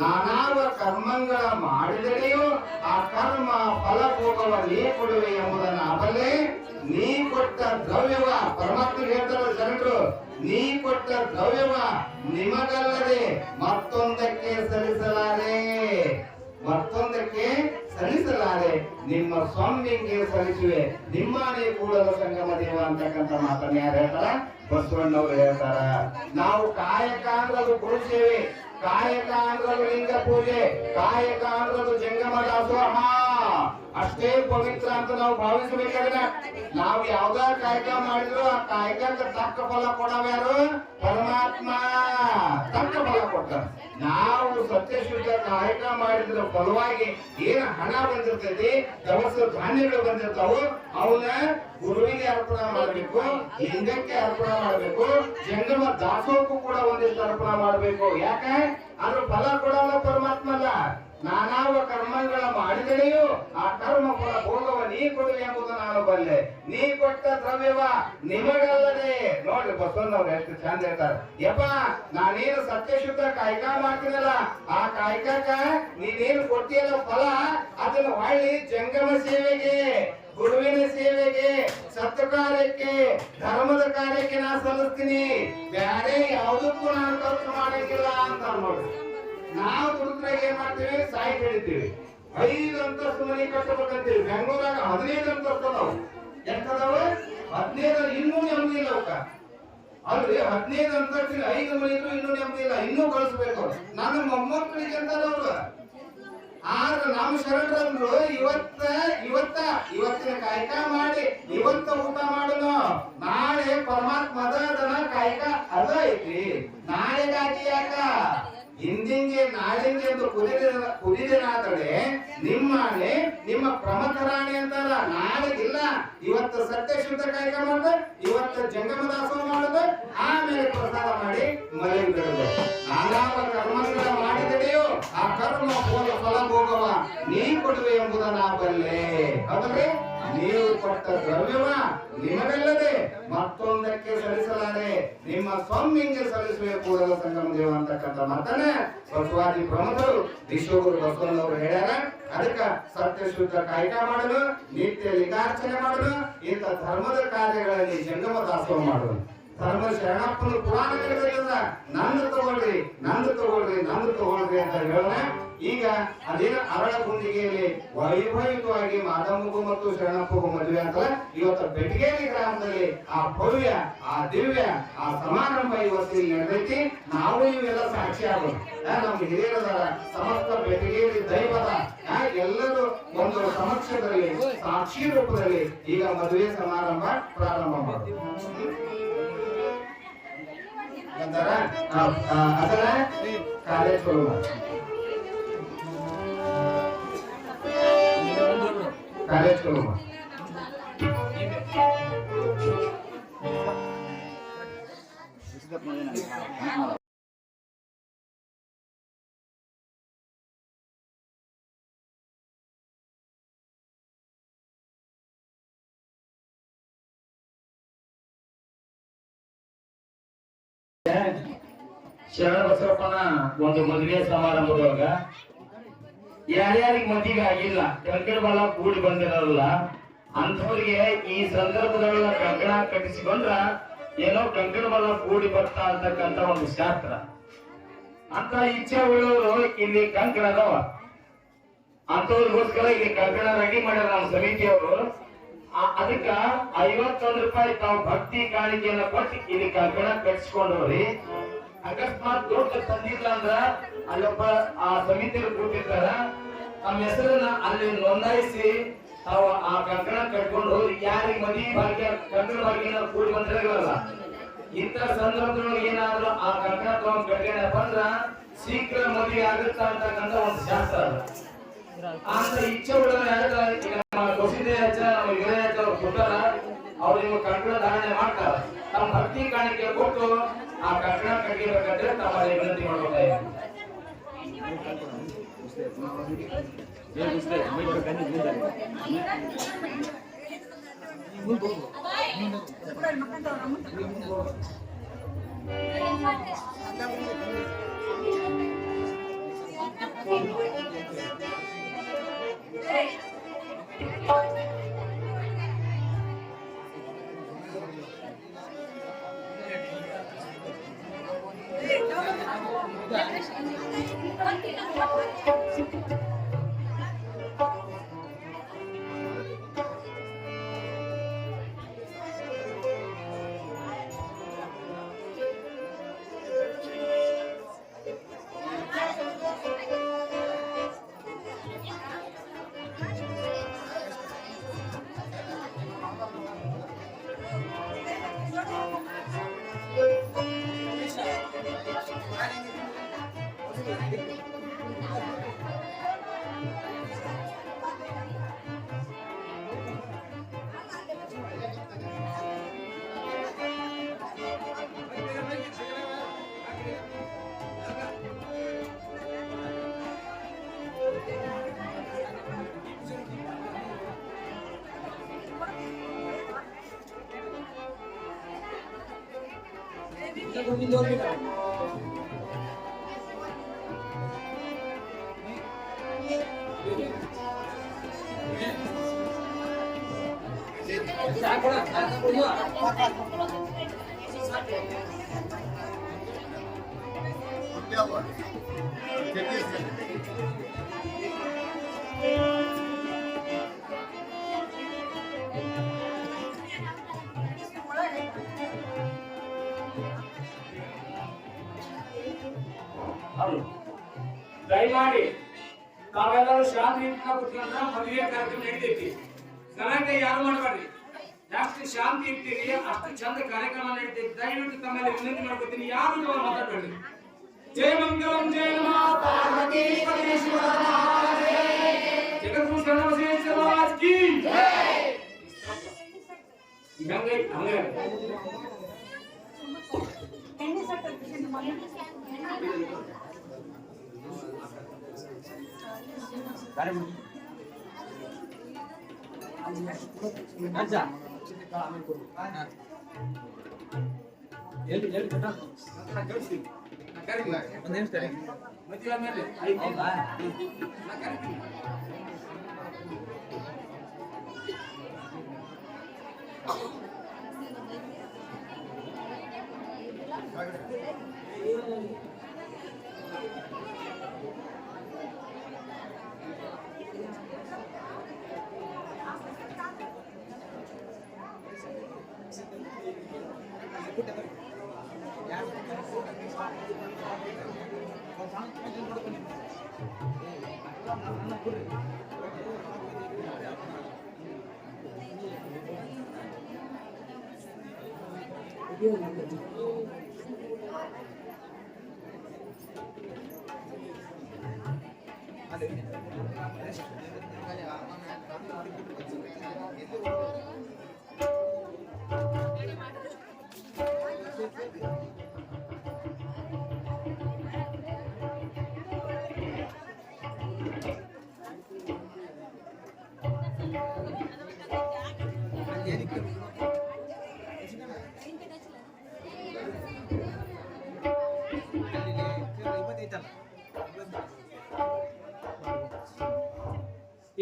ನಾನಾವ ಕರ್ಮಗಳ ಮಾಡಿದೆಯೂ ಆ ಕರ್ಮ ಫಲ ಭೋಗವ ನೀ ಕೊಡುವೆ ಎಂಬುದನ್ನ ಬಲ್ಲೆ. ನೀ ಕೊಟ್ಟ ದ್ರವ್ಯವ, ಪರಮಾತ್ಮ ಹೇಳ್ತಾರ ಜನರು, ನೀ ಕೊಟ್ಟ ದ್ರವ್ಯವ ನಿಮಗಲ್ಲದೆ ಮತ್ತೊಂದಕ್ಕೆ ಸಲ್ಲಿಸಲಾರೆ, ಮತ್ತೊಂದಕ್ಕೆ ಸಲ್ಲಿಸಲಾರೆ, ನಿಮ್ಮ ಸ್ವಾಮಿಗೆ ಸಲ್ಲಿಸುವೆ ನಿಮ್ಮನೆ ಕೂಡಲ ಸಂಗಮ ದೇವ ಅಂತಕ್ಕಂಥ ಮಾತನ್ನ ಯಾರು ಹೇಳ್ತಾರ? ಬಸವಣ್ಣವ್ರು ಹೇಳ್ತಾರ. ನಾವು ಕಾಯಕ ಅಂದ್ರದು ಗುರು ಸೇವೆ, ಕಾಯಕ ಅಂದ್ರದು ಲಿಂಗ ಪೂಜೆ, ಕಾಯಕ ಅಂದ್ರದು ಜಂಗಮ ದಾಸೋಹ. ಅಷ್ಟೇ ಪವಿತ್ರ ಅಂತ ನಾವು ಭಾವಿಸಬೇಕಾದ್ರೆ ನಾವು ಯಾವ್ದ ಕಾಯಕ ಮಾಡಿದ್ರು ಆ ಕಾಯಕಕ್ಕೆ ತಕ್ಕ ಫಲ ಕೊಡವ್ಯಾರು? ಪರಮಾತ್ಮ ತಕ್ಕ ಫಲ ಕೊಟ್ಟ. ನಾವು ಸತ್ಯಶುದ್ಧ ಕಾಯಕ ಮಾಡಿದ್ರ ಫಲವಾಗಿ ಏನ್ ಹಣ ಬಂದಿರ್ತೈತಿ, ದವಸ ಧಾನ್ಯಗಳು ಬಂದಿರ್ತಾವು, ಅವನ್ನ ಗುರುವಿಗೆ ಅರ್ಪಣೆ ಮಾಡಬೇಕು, ಲಿಂಗಕ್ಕೆ ಅರ್ಪಣೆ ಮಾಡಬೇಕು, ಜಂಗಮ ದಾಸೋಹಕ್ಕೂ ಕೂಡ ಒಂದಿಷ್ಟು ಅರ್ಪಣೆ ಮಾಡಬೇಕು. ಯಾಕೆ? ಅದ್ರ ಫಲ ಕೊಡಲ್ಲ ಪರಮಾತ್ಮ ಅಲ್ಲ. ನಾನಾವ ಕರ್ಮಗಳ ಮಾಡಿದೆಯೂ ಆ ಕರ್ಮ ಫಲ ಭೋಗವ ನೀ ಕೊಡುವೆ ಎಂಬುದು ನಾನು ಬಲ್ಲೆ. ನೀ ಕೊಟ್ಟ ದ್ರವ್ಯವ ನಿಮಗಲ್ಲದೆ. ನೋಡ್ರಿ ಬಸವಣ್ಣವ್ರು ಎಷ್ಟು ಚಂದ ಹೇಳ್ತಾರೆ. ಯಪ್ಪ ನಾನೇನು ಸತ್ಯಶುದ್ಧ ಕಾಯಕ ಮಾಡ್ತೀನಲ್ಲ, ಆ ಕಾಯಕಕ್ಕ ನೀನೇನು ಕೊಡ್ತೀಯಲ್ಲ ಫಲ, ಅದನ್ನು ಹೊಳ್ಳಿ ಜಂಗಮ ಸೇವೆಗೆ, ಗುರುವಿನ ಸೇವೆಗೆ, ಸತ್ಕಾರ್ಯಕ್ಕೆ, ಧರ್ಮದ ಕಾರ್ಯಕ್ಕೆ ನಾನು ಸಲ್ಲಿಸ್ತೀನಿ. ಬೇರೆ ಯಾವುದಕ್ಕೂ ನಾನು ಖರ್ಚು ಮಾಡಂಗಿಲ್ಲ ಅಂತ ನೋಡ್ರಿ. ನಾವು ದುಡಿದ್ರೆ ಏನ್ ಮಾಡ್ತೀವಿ? ಸಾಯ್ಟ್ ಹಿಡಿತೀವಿ. 5 ಅಂತಸ್ತು ಮನೆ ಕಟ್ಟಬೇಕಂತೀವಿ. ಬೆಂಗಳೂರಾಗ 15 ಅಂತಸ್ತು ಅದಾವು. ಎಂತದಾವ? 15 ಇನ್ನೂ ನೆಮ್ಮದಿ ಇಲ್ಲ ಅವಕ್ಕ. ಅಲ್ರಿ 15 ಅಂತಸ್ತಿನ 5 ಮನೆ ಇದ್ರು ಇನ್ನೂ ನೆಮ್ಮದಿ ಇಲ್ಲ, ಇನ್ನೂ ಕಳಿಸ್ಬೇಕು. ನನ್ನ ಮೊಮ್ಮಕ್ಕಳಿಗೆ ಅಂತದವ್ರು. ಆದ್ರೆ ನಮ್ಮ ಶರಣರಂದ್ರು ಇವತ್ತಿನ ಕಾಯಕ ಮಾಡಿ ಇವತ್ತ ಊಟ ಮಾಡೋಣ, ನಾಳೆ ಪರಮಾತ್ಮದ ಕಾಯಕ ಅದ ಐತಿ. ನಾಳೆಗಾಗಿ ಯಾಕ? ಹಿಂದಿಂಗೆ ನಾಳಿಂಗೆ ಎಂದು ಕುದಿದಿನಾತಡೆ ನಿಮ್ಮನೆ ನಿಮ್ಮ ಪ್ರಮಥರಾಣಿ ಅಂತಾರ. ನಾಳೆಗಿಲ್ಲ, ಇವತ್ತು ಸತ್ಯಶುದ್ಧ ಕಾಯಕ ಮಾಡುದು, ಇವತ್ತು ಜಂಗಮ ದಾಸೋಹ ಮಾಡುದು, ಆಮೇಲೆ ಪ್ರಸಾದ ಮಾಡಿ ಮಳೆ ಬಿಡುದು. ನಾನಾವ ಕರ್ಮಗಳ ಮಾಡಿದೆಯೋ ಆ ಕರ್ಮ ಫಲ ಭೋಗವ ನೀ ಕೊಡುವೆ ಎಂಬುದನ್ನ ಬಲ್ಲೆ. ಹೌದ್ರಿ? ನೀವು ಕೊಟ್ಟ ದ್ರವ್ಯವ ನಿಮಗಲ್ಲದೆ ಮತ್ತೊಂದಕ್ಕೆ ಸಲ್ಲಿಸಲಾರೆ, ನಿಮ್ಮ ಸ್ವಾಮಿಗೆ ಸಲ್ಲಿಸುವೆ ಕೂಡಲ ಸಂಗಮ ದೇವ ಅಂತಕ್ಕಂಥ ಮಾತನ್ನ ಬಸವಾದಿ ಪ್ರಮುಖರು ವಿಶ್ವಗುರು ಬಸವಣ್ಣವರು ಹೇಳ್ಯಾರ. ಅದಕ್ಕ ಸತ್ಯಶುದ್ಧ ಕಾಯಕ ಮಾಡಲು, ನಿತ್ಯ ಲಿಂಗಾರ್ಚನೆ ಮಾಡಲು, ಇಂಥ ಧರ್ಮದ ಕಾರ್ಯಗಳಲ್ಲಿ ಜಂಗಮ ದಾಸೋಹ ಮಾಡಲು. ಧರ್ಮ ಶರಣಪ್ಪನ ಪುರಾಣಗಳಿಂದ ನಂದು ತಗೊಳ್ರಿ ಅಂತ ಹೇಳೋಣ. ಈಗ ಅದೇನ ಅರಳ ಗುಂಡಿಗೆಯಲ್ಲಿ ವೈಭವಿಕವಾಗಿ ಮಾದಮ್ಮಗೂ ಮತ್ತು ಶರಣಪ್ಪಗೂ ಮದುವೆ ಅಂತ ಇವತ್ತು ಬೆಟಗೇರಿ ಗ್ರಾಮದಲ್ಲಿ ಆ ಭವ್ಯ, ಆ ದಿವ್ಯ, ಆ ಸಮಾರಂಭ ಇವತ್ತು ನಡೆದೈತಿ. ನಾವು ಇವೆಲ್ಲ ಸಾಕ್ಷಿ ಆಗೋದು. ನಮ್ಮ ಹಿರಿಯರದ ಸಮಸ್ತ ಬೆಟಗೇರಿ ದೈವದ ಎಲ್ಲರೂ ಒಂದು ಸಮಕ್ಷದಲ್ಲಿ ಸಾಕ್ಷಿ ರೂಪದಲ್ಲಿ ಈಗ ಮದುವೆ ಸಮಾರಂಭ ಪ್ರಾರಂಭ ಮಾಡೋದು. ಅದರ ಕಾರ್ಯಕ್ರಮ ಶರಣ ಬಸವಪ್ಪನ ಒಂದು ಮದುವೆ ಸಮಾರಂಭದೊಳಗ ಯಾರ್ಯಾರಿಗೆ ಮದುವೆ ಆಗಿಲ್ಲ ಕಂಕಣ ಬಲ ಕೂಡಿ ಬಂದಿರಲ್ಲ ಅಂಥವ್ರಿಗೆ ಈ ಸಂದರ್ಭದೊಳಗ ಕಂಕಣ ಕಟ್ಟಿಸಿಕೊಂಡ್ರ ಏನೋ ಕಂಕಣ ಬಲ ಕೂಡಿ ಬರ್ತಾ ಅಂತಕ್ಕಂತ ಒಂದು ಶಾಸ್ತ್ರ ಅಂತ ಇಚ್ಛೆ ಉಳ್ಳವರು ಇಲ್ಲಿ ಕಂಕಣ ಅದಾವ ಅಂತವ್ರಿಗೋಸ್ಕರ ಇಲ್ಲಿ ಕಂಕಣ ರೆಡಿ ಮಾಡ್ಯಾರ ನಮ್ಮ ಸಮಿತಿಯವರು ಅದಕ್ಕ 51 ರೂಪಾಯಿ ತಾವು ಭಕ್ತಿ ಕಾಣಿಕೆಯನ್ನ ಕೊಟ್ಟು ಇಲ್ಲಿ ಕಂಕಣ ಕಟ್ಟಿಸ್ಕೊಂಡವ್ರಿ ಅಕಸ್ಮಾತ್ ದೊಡ್ಡ ತಂದಿಲ್ಲ ಅಂದ್ರ ಅಲ್ಲೊಬ್ಬ ಆ ಸಮಿತಿಯರು ಕೂತಿರ್ತಾರ ತಮ್ಮ ಹೆಸರನ್ನ ಅಲ್ಲಿ ನೋಂದಾಯಿಸಿ ತಾವು ಆ ಕಂಕಣ ಕಟ್ಕೊಂಡು ಯಾರಿಗೆ ಮದುವೆ ಭಾಗ್ಯ ಕಂಕಣ ಭಾಗ್ಯ ಕೂಡಿ ಬಂದಿರಲ್ಲ ಇಂಥ ಸಂದರ್ಭದೊಳಗೆ ಏನಾದ್ರು ಆ ಕಂಕಣ ತಗೊಂಡ್ ಕಟ್ಕೊಂಡಪ್ಪ ಅಂದ್ರ ಶೀಘ್ರ ಮದುವೆ ಆಗುತ್ತಾ ಅಂತಕ್ಕಂಥ ಒಂದು ಶಾಸ್ತ್ರ ಅಂತ ಇಚ್ಛೆ ಉಳ್ಳವರ ಈಗ ನಮ್ಮ ಕೊಸಿದೇಶ ನಮ್ಮ ಯುವರಾಜ ಅವ್ರು ಕೊಟ್ಟಾರ ಅವ್ರು ನಿಮ್ಮ ಕಂಕಣ ಧಾರಣೆ ಮಾಡ್ತಾರ ತಮ್ಮ ಭಕ್ತಿ ಕಾಣಿಕೆ ಕೊಟ್ಟು ಆ ಕಂಕಣ ಕಟ್ಟಿಬೇಕಂದ್ರೆ ತಮ್ಮಲ್ಲಿ ವಿನಂತಿ ಮಾಡ್ಬೇಕಾಗಿದೆ. ದಯಮಾಡಿ ತಾವೆಲ್ಲರೂ ಶಾಂತಿ ಕುತ್ಕೊಂಡ್ರ ಮದುವೆ ಕಾರ್ಯಕ್ರಮ ನಡೀತೈತಿ. ಗಲಾಟೆ ಯಾರು ಮಾಡಬೇಡ್ರಿ. ಎಷ್ಟು ಶಾಂತಿ ಇರ್ತೀರಿ ಅಷ್ಟು ಚಂದ ಕಾರ್ಯಕ್ರಮ ನಡೀತೈತಿ. ದಯವಿಟ್ಟು ತಮ್ಮಲ್ಲಿ ವಿನಂತಿ ಮಾಡ್ಕೊತೀನಿ, ಯಾರು ಮಾತಾಡಬೇಡ್ರಿ. ಜಯ ಮಂಗಲಂ ಜಯ ನಮಃ ಪಾರ್ವತಿ ಪರಮೇಶ್ವರ ಜಗದ್ಗುರು ಶರಣ ಬಸವೇಶ್ವರ ಮಹಾರಾಜ್ ಕಿ ಜೈ. ಹಂಗೆ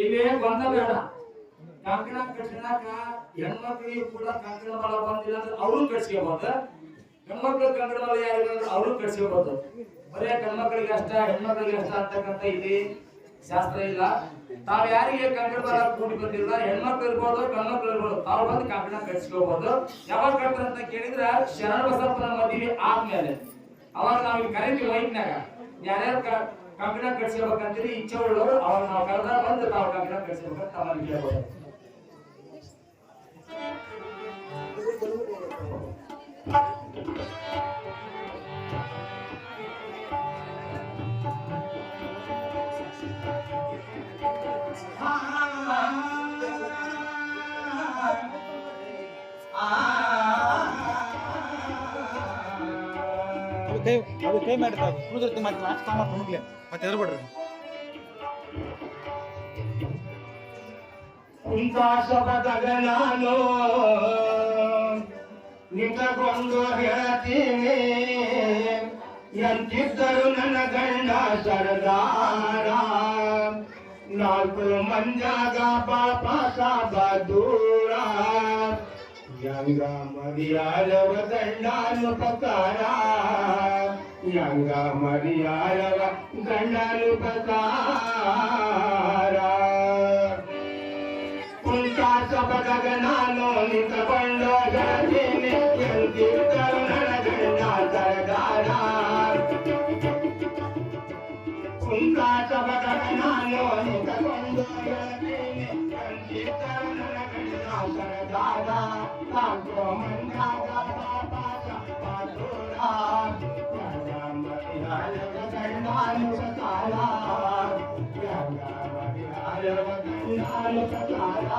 ಇಲ್ಲಿ ಬಂದ ಬೇಡ ಕಂಕಣ ಕಟ್ಸಿನಾಕ ಹೆಣ್ಮಕ್ಳಿಗೆ ಕೂಡ ಕಂಕಣ ಬಲ ಬಂದಿಲ್ಲ ಅಂದ್ರೆ ಅವರು ಕಟ್ಸ್ಕೋಬಹುದು. ಹೆಣ್ಮಕ್ಳು ಕಂಕಣ ಬಲ ಯಾರಿಗಾದ್ರೆ ಅವರು ಕಟ್ಸ್ಕೋಬಹುದು. ಬರೇ ಗಂಡ್ಮಕ್ಳಿಗೆ ಅಷ್ಟ ಹೆಣ್ಮಕ್ಳಿಗೆ ಅಷ್ಟ ಅಂತಕ್ಕಂಥ ಇಲ್ಲಿ ಶಾಸ್ತ್ರ ಇಲ್ಲ. ತಾವ್ ಯಾರಿಗೆ ಕಂಕಣ ಬಲ ಕೂಡಿ ಬಂದಿಲ್ಲ, ಹೆಣ್ಮಕ್ಳು ಇರ್ಬೋದು ಗಂಡ್ಮಕ್ಳು ಇರ್ಬೋದು, ತಾವ್ ಬಂದು ಕಂಕಣ ಕಟ್ಸ್ಕೋಬಹುದು. ಯಾವಾಗ ಕಟ್ತಾರ ಅಂತ ಕೇಳಿದ್ರ ಶರಣ ಬಸಪ್ಪನ ಮದುವೆ ಆದ್ಮೇಲೆ ಅವಾಗ ನಾವ್ ಕರೀತೀವಿ ವೈಟ್ನಾಗ ಯಾರ್ಯಾರು ಕಂಕಣ ಕಟ್ಸ್ಕೋಬೇಕಂತೀರಿ ಇಚ್ಛೆ ಉಳ್ಳವರು ಅವಾಗ ನಾವು ಕರೆದ ಬಂದು ತಾವು ಕಂಕಣ ಕಟ್ಸ್ಬೇಕಂತ ತಮ್ಮಲ್ಲಿ ಕೇಳ್ಬೋದು. ಅದು ಕೈ ಮಾಡ್ತಾರೆ ಕುಡಿದ್ರೆ ಮತ್ತೆ ಲಾಸ್ಟ್ ಸಾಮಾನು ಮುಗ್ಲಿ ಮತ್ತೆ ಎದ್ರಬಿಡ್ರಿ. ನಾನು ನಿಂತಕೊಂಡು ಹೇಳ್ತೀನಿ ಎಂತಿದ್ದರು ನನ್ನ ಗಂಡ ಸರದಾರ. 4 ಮಂಜಾಗ ಪಾಪ ಸಾಬ ದೂರ ಯಂಗ ಮರಿಯಾಳವ ಗಂಡಾನು ಪಕಾರ. ಯಂಗ ಮರಿಯಾಳವ ಗಂಡಾನು ಪಕಾರ. ಉಂಟಾ ಸಬಗ ನಾನು ನಿಂತಕೊಂಡು ಹೇಳ್ತೀನಿ ಎಂತಿದ್ದರು ನನ್ನ ಗಂಡ ಸರದಾರ. ಉಂಟಾ ಸಬಗ ನಾನು ನಿಂತಕೊಂಡು ಹೇಳ್ತೀನಿ ಎಂತಿದ್ದರು ನನ್ನ ಗಂಡ ಸರದಾರ. 4 ಮಂಜಾಗ ಪಾಪ ಸಾಬ ದೂರ ಯಂಗ ಮರಿಯಾಳವ ಗಂಡಾನು ಪಕಾರ. ಯಂಗ ಮರಿಯಾಳವ ಗಂಡಾನು ಪಕಾರ.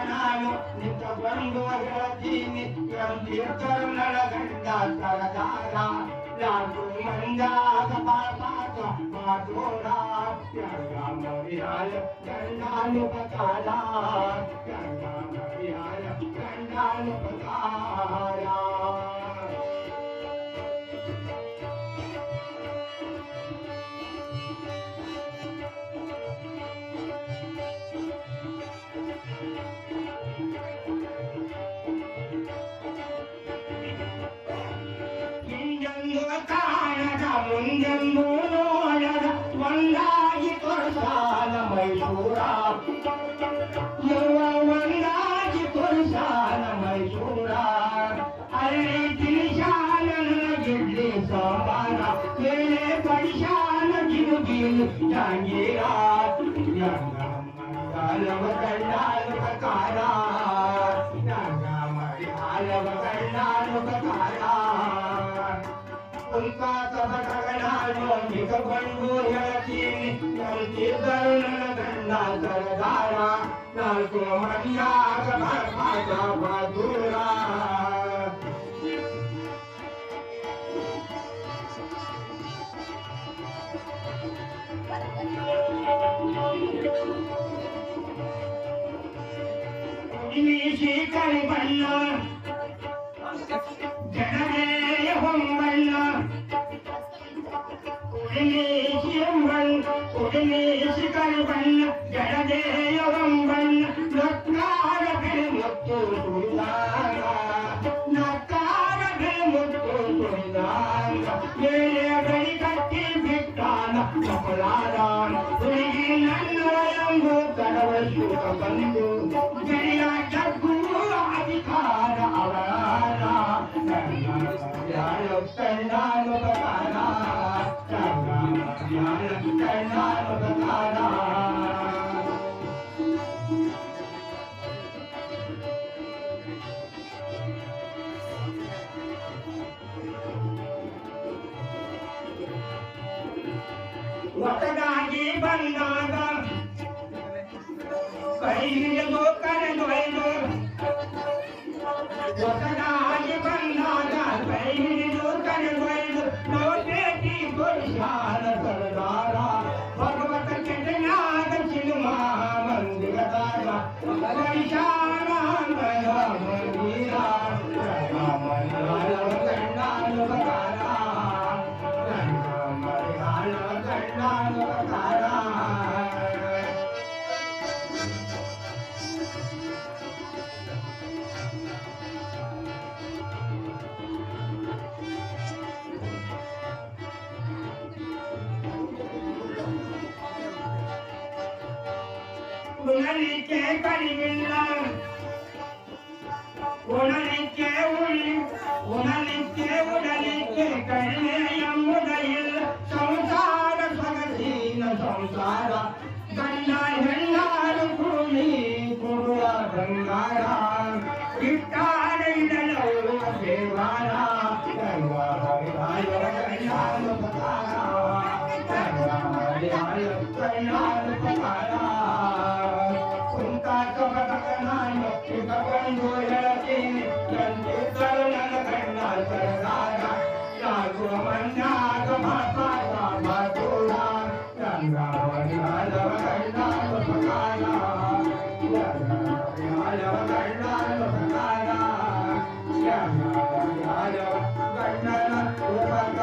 ನಾನು ನಿಂತಕೊಂಡು ಹೇಳ್ತೀನಿ ಎಂತಿದ್ದರು ನನ್ನ ಗಂಡ ಸರದಾರ. 4 ಮಂಜಾಗ ಪಾಪ ಸಾಬ ದೂರ ಯಂಗ ಮರಿಯಾಳ ಗಂಡಾನು ಪಕಾರ. ಯಂಗ ಮರಿಯಾಳ ಗಂಡಾನು ಪಕಾರ. ಮುಂದೆಂದು ನೋಡದ ಒಂದಾಗಿ ಕೊರಸಾಲ ಮೈಸೂರ. ಒಂದಾಗಿ ಕೊರಸಾಲ ಮೈಸೂರ. ಅಲ್ಲಿ ತಿನಿಶಾಲ ಗಿಡ್ಲಿ ಸಾಂಬಾರ ಮೇಲೆ ಪಡಿಶಾಲ ಜಿನುಗಿಲು ಜಾಂಗೀರ. ಯಂಗ ಮರಿಯಾಳವ ಗಂಡಾನು ಪಕಾರ. ಯಂಗ ಮರಿಯಾಳವ ಗಂಡಾನು ಪಕಾರ. ಉಂಟಾ ಸಬಗ ನಾನು ನಿಂತಕೊಂಡು ಹೇಳ್ತೀನಿ ಎಂತಿದ್ದರು ನನ್ನ ಗಂಡ ಸರದಾರ. 4 ಮಂಜಾಗ ಪಾಪ ಸಾಬ ದೂರ. ಕರಿ ಬಣ್ಣ ಜನರೇ ಹೊಂಬಣ್ಣ ಉಡಿಮೇಶಿ ಕರಿ ಬಣ್ಣ ಜನದೇಯ ಹೊಂಬಣ್ಣ. ನಕ್ಕಾರ ಬೆಳೆ ಮುತ್ತು ಸುಳಿದಾಗ ನಕ್ಕಾರ ಬೆಳೆ ಮುತ್ತು ಸುಳಿದಾಗ ಮೇಲೆ ಗಡಿ ಕಟ್ಟಿ ಬಿಟ್ಟಾನ ಕಪಲಾದ. ಹುಡುಗಿ ನನ್ನ ಎಂಬು ಕಡವಷ್ಟು ಬಂದು ಗಡಿಯ ಜಗ್ಗು ಅಧಿಕಾರ ಅವರ. ನನ್ನ ಬಂದಾಗ ಕೈ ಹಿಡಿದು ಕರೆದೊಯ್ದು ಹೊಸದಾಗಿ ಬಂದಾಗ ಕೈ ಹಿಡಿದು ಕರೆದೊಯ್ದು ನೋಟೇಟಿ ಕೊಡಿಸಾರ ಸರ್ದಾರ ಭಗವತ ಕೆಟನಾಗ ಸಿನಿಮಾ ಮಂದಿರದಾಗ ಪರಿಶಾನ ಮಂದಿರ ಮಲಯಾಳ ಕಣ್ಣಾನುಕಾರ ಮಲಯಾಳ ಕಣ್ಣಾನುಕಾರ ಉಣಲಿಕ್ಕೆ ಕಡಿಮಿಲ್ಲ ಉಣಲಿಕ್ಕೆ ಉಡಲಿಕ್ಕೆ ಕಡಿಮೆ ಎಂಬುದಿಲ್ಲ ಸಂಸಾರ ಸೊಗಸಿನ ಸಂಸಾರ ಗಂಡ ಹೆಣ್ಣಾರು ಕೂಲಿ ಕೊಡುವ ಬಂಗಾರ ಇಟ್ಟಾರ ಇಡಲವರು ದೇವಾರ ಗಂಗ ಹರಿವಾಯ ಕೈಲಾಲು ಪಕಾರ ಗಂಗ ಹರಿವಾಯ ಕೈಲಾಲು ಪಕಾರ ನಾನು ಇಟ್ಟಕೊಂಡು ಹೇಳ್ತೀನಿ ಎಂದಿದ್ದರು ನನ್ನ ಗಂಡ ಸರ್ದಾರ ನಾಲ್ಕು ಮನ್ನಾಗ ಮಾತಾಡ ಮಾತೂಡ ಗಂಗ ಹರಿವಾಯವ ಕೈಲಾಲು ಪಕಾರ ಗಂಗ ಹರಿವಾಯವ ಕೈಲಾಲು ಪಕಾರ ಗಂಗ ಹರಿವಾಯವ ಗಂಡನ ಉಪಕಾರ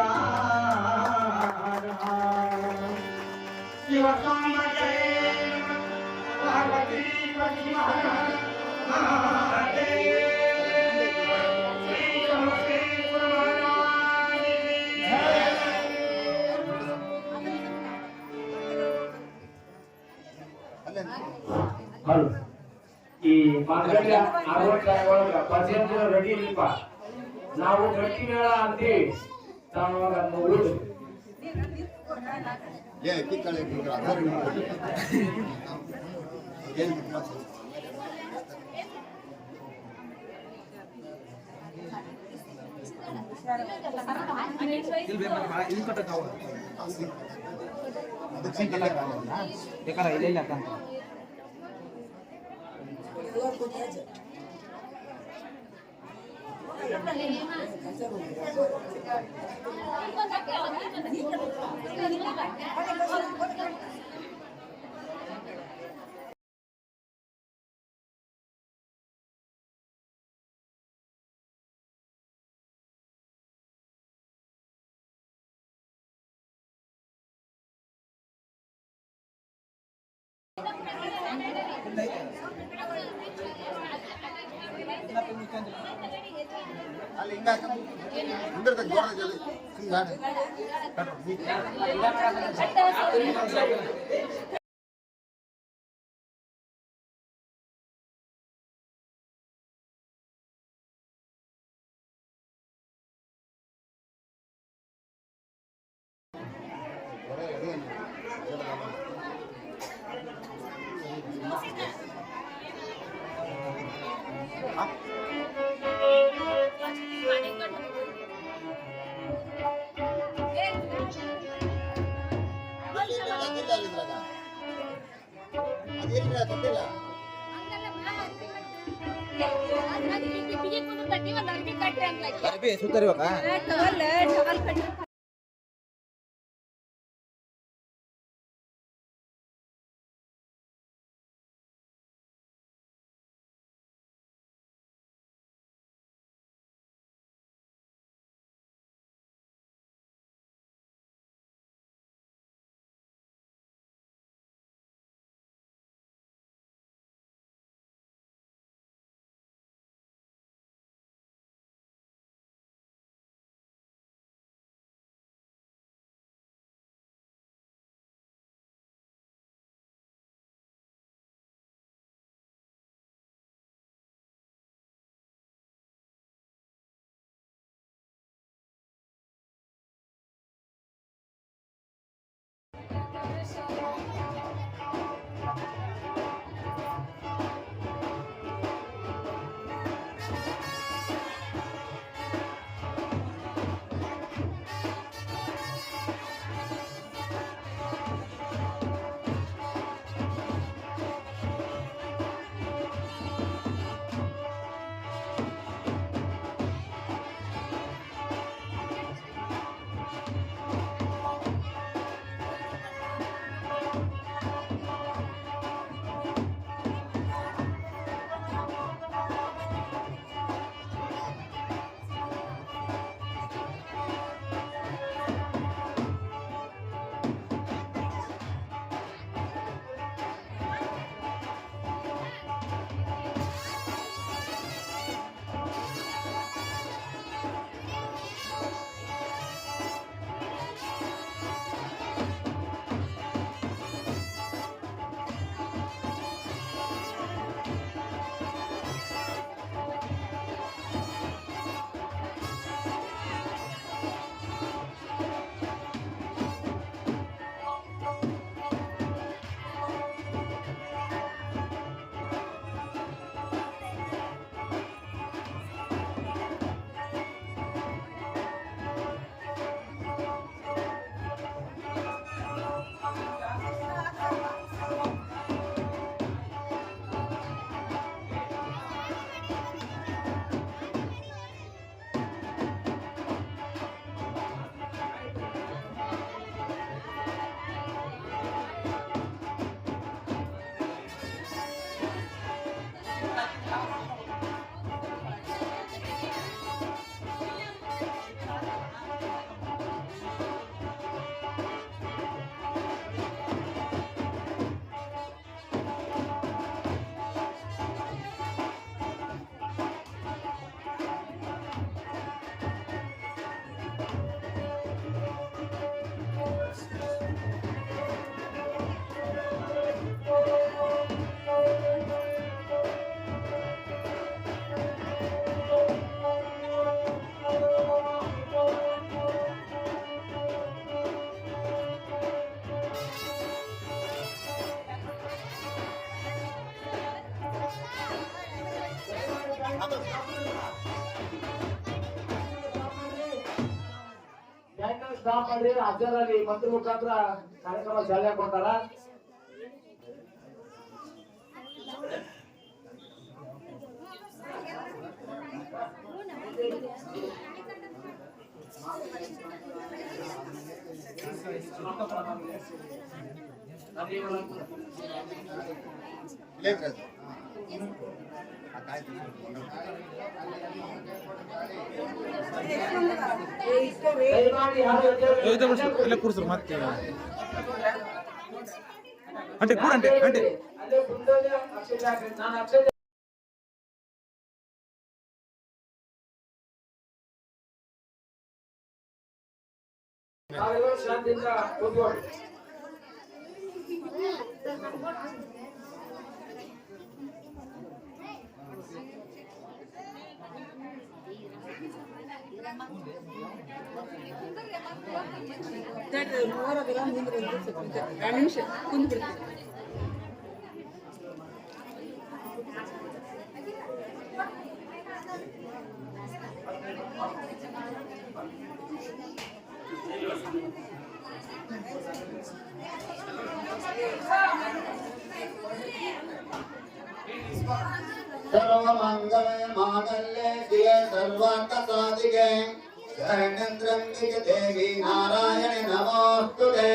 ಶಿವ ಸಂಬಜಯ ಪಾರ್ವತಿ ಪತಿ ಮಹಾರಾಜ ಶ್ರೀ ಸಮಸ್ತೇಶ್ವರ ಹಲೋ ಈ ಮಾರ್ಗಳ್ಯ ಆರೋಗ್ಯ ಒಳಗ ಪರ್ಸೆಂಟ್ ರೆಡಿ ಇಲ್ಲಪ್ಪ ನಾವು ಗಟ್ಟಿ ಮೇಳ ಅಂತೀವಿ ತಾವು ನೋಡುದು ಅಲ್ಲಿ ಹಿಂಗ ಸುತ್ತರಿವಾಗ ಸ್ಟಾಪ್ ಮಾಡಿ ಅಜ್ಜರಲ್ಲಿ ಮಂತ್ರಿ ಮುಖಾಂತರ ಕಾರ್ಯಕ್ರಮ ಚಾಲನೆ ಕೊಡ್ತಾರ. ಇಲ್ಲ ಕೂರ್ಸ್ರು ಮತ್ತೆ అంటే ಕೂಡ అంటే అంటే ಶಾಂತಿಯಿಂದ ಕೂತ್ಕೊಳ್ಳಿ. ನಿಮಿಷ ಕುಂದ್ಬಿಡ್ತೀನಿ. सर्वमंगल मांगल्ये शिवे सर्वार्थ साधिके शरण्यं देवी नारायण नमोस्तुते.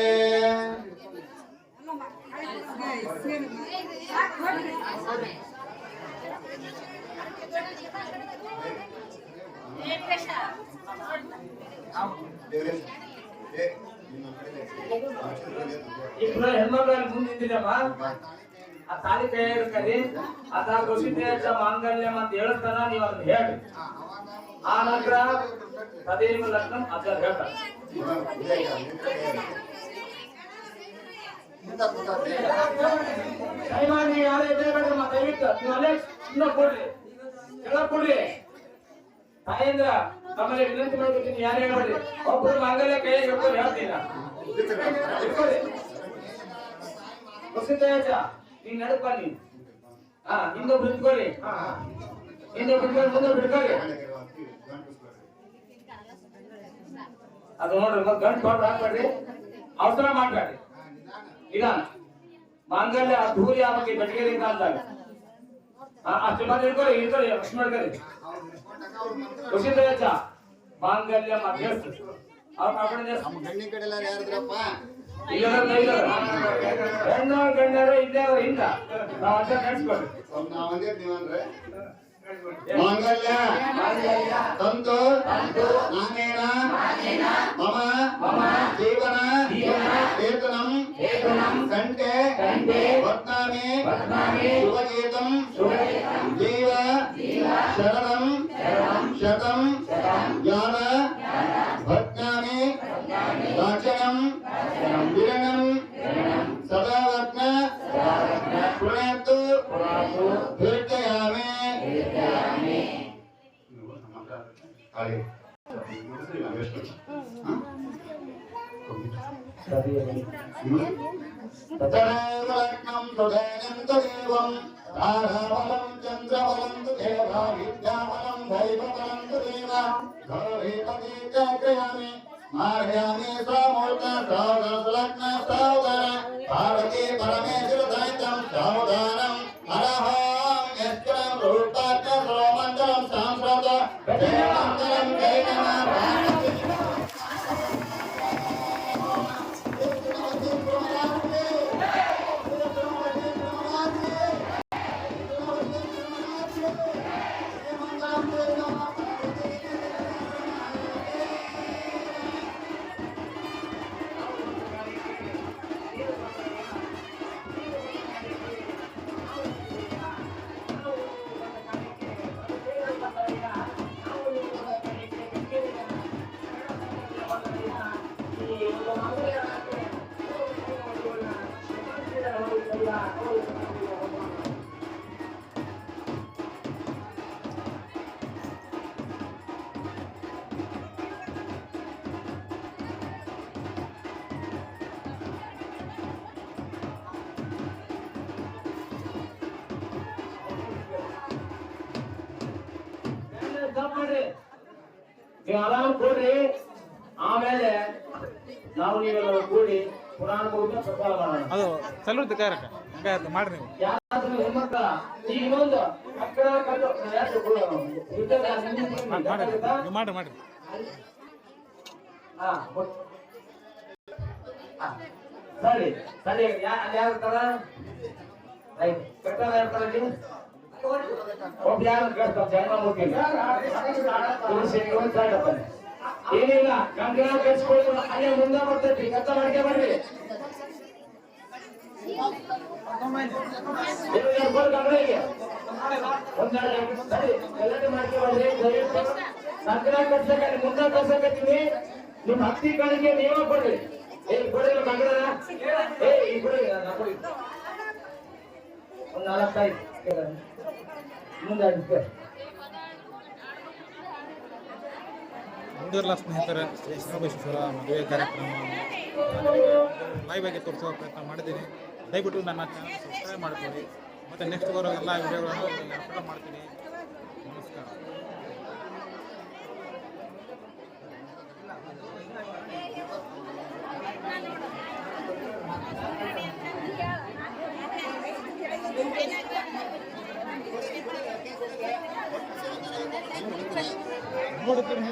ఇప్పుడు ಹೆಣ್ಮಕ್ಳು ಮುಂದಿದ್ದೀರಮ್ಮ ಆ ತಾಳಿ ಕೈ ಇರ್ಕರಿ ಅದ ಋಷಿತೇಜ ಮಾಂಗಲ್ಯಂ ಅಂತ ಹೇಳ್ತಾನ ನೀವು ಅದನ್ನ ಹೇಳಿ. ಆ ನಂತರ ತದೇವ ಲಗ್ನಂ ಅದ ಹೇಳ್ತಾರೆ. ದಯಮಾಡಿ ಯಾರೇ ಎದ್ದೇಳ್ಬೇಡ್ರಿ ಮತ್ತೆ ದಯವಿಟ್ಟು ನೀವು ಅಲ್ಲೇ ಸುಮ್ಮನೆ ಕೊಡ್ರಿ ಕೆಳಗೆ ಕೊಡ್ರಿ. ತಾಯಂದ್ರ ಆಮೇಲೆ ವಿನಂತಿ ಮಾಡ್ಕೊತೀನಿ ಯಾರು ಹೇಳ್ಬೇಡ್ರಿ. ಒಬ್ಬರು ಮಾಂಗಲ್ಯ ಕೈ ಹಿಡ್ಕೊಂಡು ಹೇಳ್ತೀನಿ ಇಟ್ಕೊಳ್ಳಿ. ಋಷಿತೇಜ ನೀನ್ ನಡ್ಕ ನೀನ್ ಹಿಂದೊಬ್ರು ಇಟ್ಕೊಳ್ಳಿ. ಹಿಂದೊಬ್ರು ಇಟ್ಕೊಳ್ಳಿ ಮುಂದೊಬ್ರು ಇಟ್ಕೊಳ್ಳಿ. ಅದು ನೋಡ್ರಿ ಮತ್ತೆ ಗಂಟು ಹೊಡೆದು ಹಾಕ್ಬೇಡ್ರಿ. ಅವಸರ ಮಾಡ್ಬೇಡ್ರಿ. ಈಗ ಮಾಂಗಲ್ಯ ಧೂರಿ ಆಗಿ ಬೆಟಗೇರಿಂದ ಅಂದಾಗ ಅಷ್ಟು ಮಂದಿ ಇಟ್ಕೊಳ್ಳಿ ಇಟ್ಕೊಳ್ಳಿ ಅಷ್ಟು ಮಾಡ್ಕೊಳ್ಳಿ. ಋಷಿತೇಜ ಮಾಂಗಲ್ಯ ಮಧ್ಯಸ್ಥ ಅವ್ರ ಗಣ್ಣಿ ಕಡೆ ಎಲ್ಲ ಯಾರದ್ರಪ್ಪ? ಹೆಣ್ಣು ಗಂಡರು ಇಲ್ಲೇ ಇಲ್ಲ ನಾವು ಅರ್ಥ ನಡೆಸ್ಕೊಡ್ರಿ. ನಾವಂದೇ ನೀವಂದ್ರೆ ಮಾಂಗಲ್ಯ ತಂತು ನಾನೇನ ಮಮ ಜೀವನ ವೇತನಂ ಕಂಠೆ ವಕ್ನಾಮಿ ಶುಭಗೀತಂ ಜೀವ ಶರಣಂ ಶತಂ ಜ್ಞಾನ ಭಕ್ನಾಮಿ ದಾಕ್ಷಣಂ ವಿರಣಂ ಸದಾ ವಕ್ನ ಪುಣ್ಯತ್ತು ಕೀರ್ತಯಾಮಿ. तदेवलग्नं सुधेनं तदेवं ताराबलं चन्द्रबलं तु देवा विद्याबलं दैवबलं तु देवा गौरीपति च क्रियामि मार्यामि सामूर्त सौदसलग्न सौदर पार्वती परमेश्वर सहितं सौदानं हरहं यस्करं रूपाच्च सर्वमङ्गलं सांस्कृत जयमङ्गलं जय नमः. ಮಾಡ್ರಿ, ನೀವು ಅಲಾರಾಮ್ ಕೊಡ್ರಿ. ಆಮೇಲೆ ನಾವು ನೀವೆಲ್ಲ ಕೂಡಿ ಪುರಾಣ ಮುಗಿದ ಪ್ರಸಾರ ಮಾಡೋಣ. ಅದು ಸಲ್ಲುತ್ತೆ ಕ್ಯಾರೆಟ್ ಹಂಗಾಯ್ತು ಮಾಡ್ರಿ ನೀವು. ಯಾರಾದ್ರೂ ಹೆಣ್ಮಕ್ಳ ಈಗ ಇನ್ನೊಂದು ಮಕ್ಕಳ ನೀವು ಮಾಡ್ರಿ ಮಾಡ್ರಿ. ಸರಿ ಸರಿ ಯಾರು ಇರ್ತಾರ? ರೈಟ್ ಕಟ್ಟಡ ಇರ್ತಾರ ಇಲ್ಲಿ ಒಬ್ಬ ಯಾರು ಕೇಳ್ತಾರ? ಜನ್ಮಮೂರ್ತಿ ಏನಿಲ್ಲ, ಕಂಕಣ ಕಟ್ಸ್ಕೊಳ್ಳಿ, ಅಲ್ಲೇ ಮುಂದೆ ಬರ್ತೈತಿ, ಕತ್ತ ಮಾಡ್ಕೆ ಬರ್ರಿ. ಕಂಕಣ ಕಟ್ಸಕ ಮುಂದೆ ಕಟ್ಸಕತ್ತೀವಿ, ನಿಮ್ ಹತ್ತಿ ಕಾಣಿಕೆ ನೀವೇ ಕೊಡ್ರಿ. ಕೊಡಿಲ್ಲ ಕಂಕಣ, ಈ ಕೊಡಿ ಒಂದು 4-5 ಮುಂದೆ ನೋಡಿರಲ್ಲ ಸ್ನೇಹಿತರೆ, ಶ್ರೀ ಶರಣಬಸವೇಶ್ವರ ಮದುವೆ ಕಾರ್ಯಕ್ರಮ ಲೈವ್ ಆಗಿ ತೋರಿಸೋ ಪ್ರಯತ್ನ ಮಾಡಿದ್ದೀನಿ. ದಯವಿಟ್ಟು ನನ್ನ ಚಾನಲ್ ಸಬ್ಸ್ಕ್ರೈಬ್ ಮಾಡ್ಕೊಳ್ಳಿ. ಮತ್ತು ನೆಕ್ಸ್ಟ್ ಬರೋ ಎಲ್ಲ ವಿಡಿಯೋಗಳನ್ನು ಅಪ್ಲೋಡ್ ಮಾಡ್ತೀನಿ. ನಮಸ್ಕಾರ. ನೋಡುತ್ತೀರಿ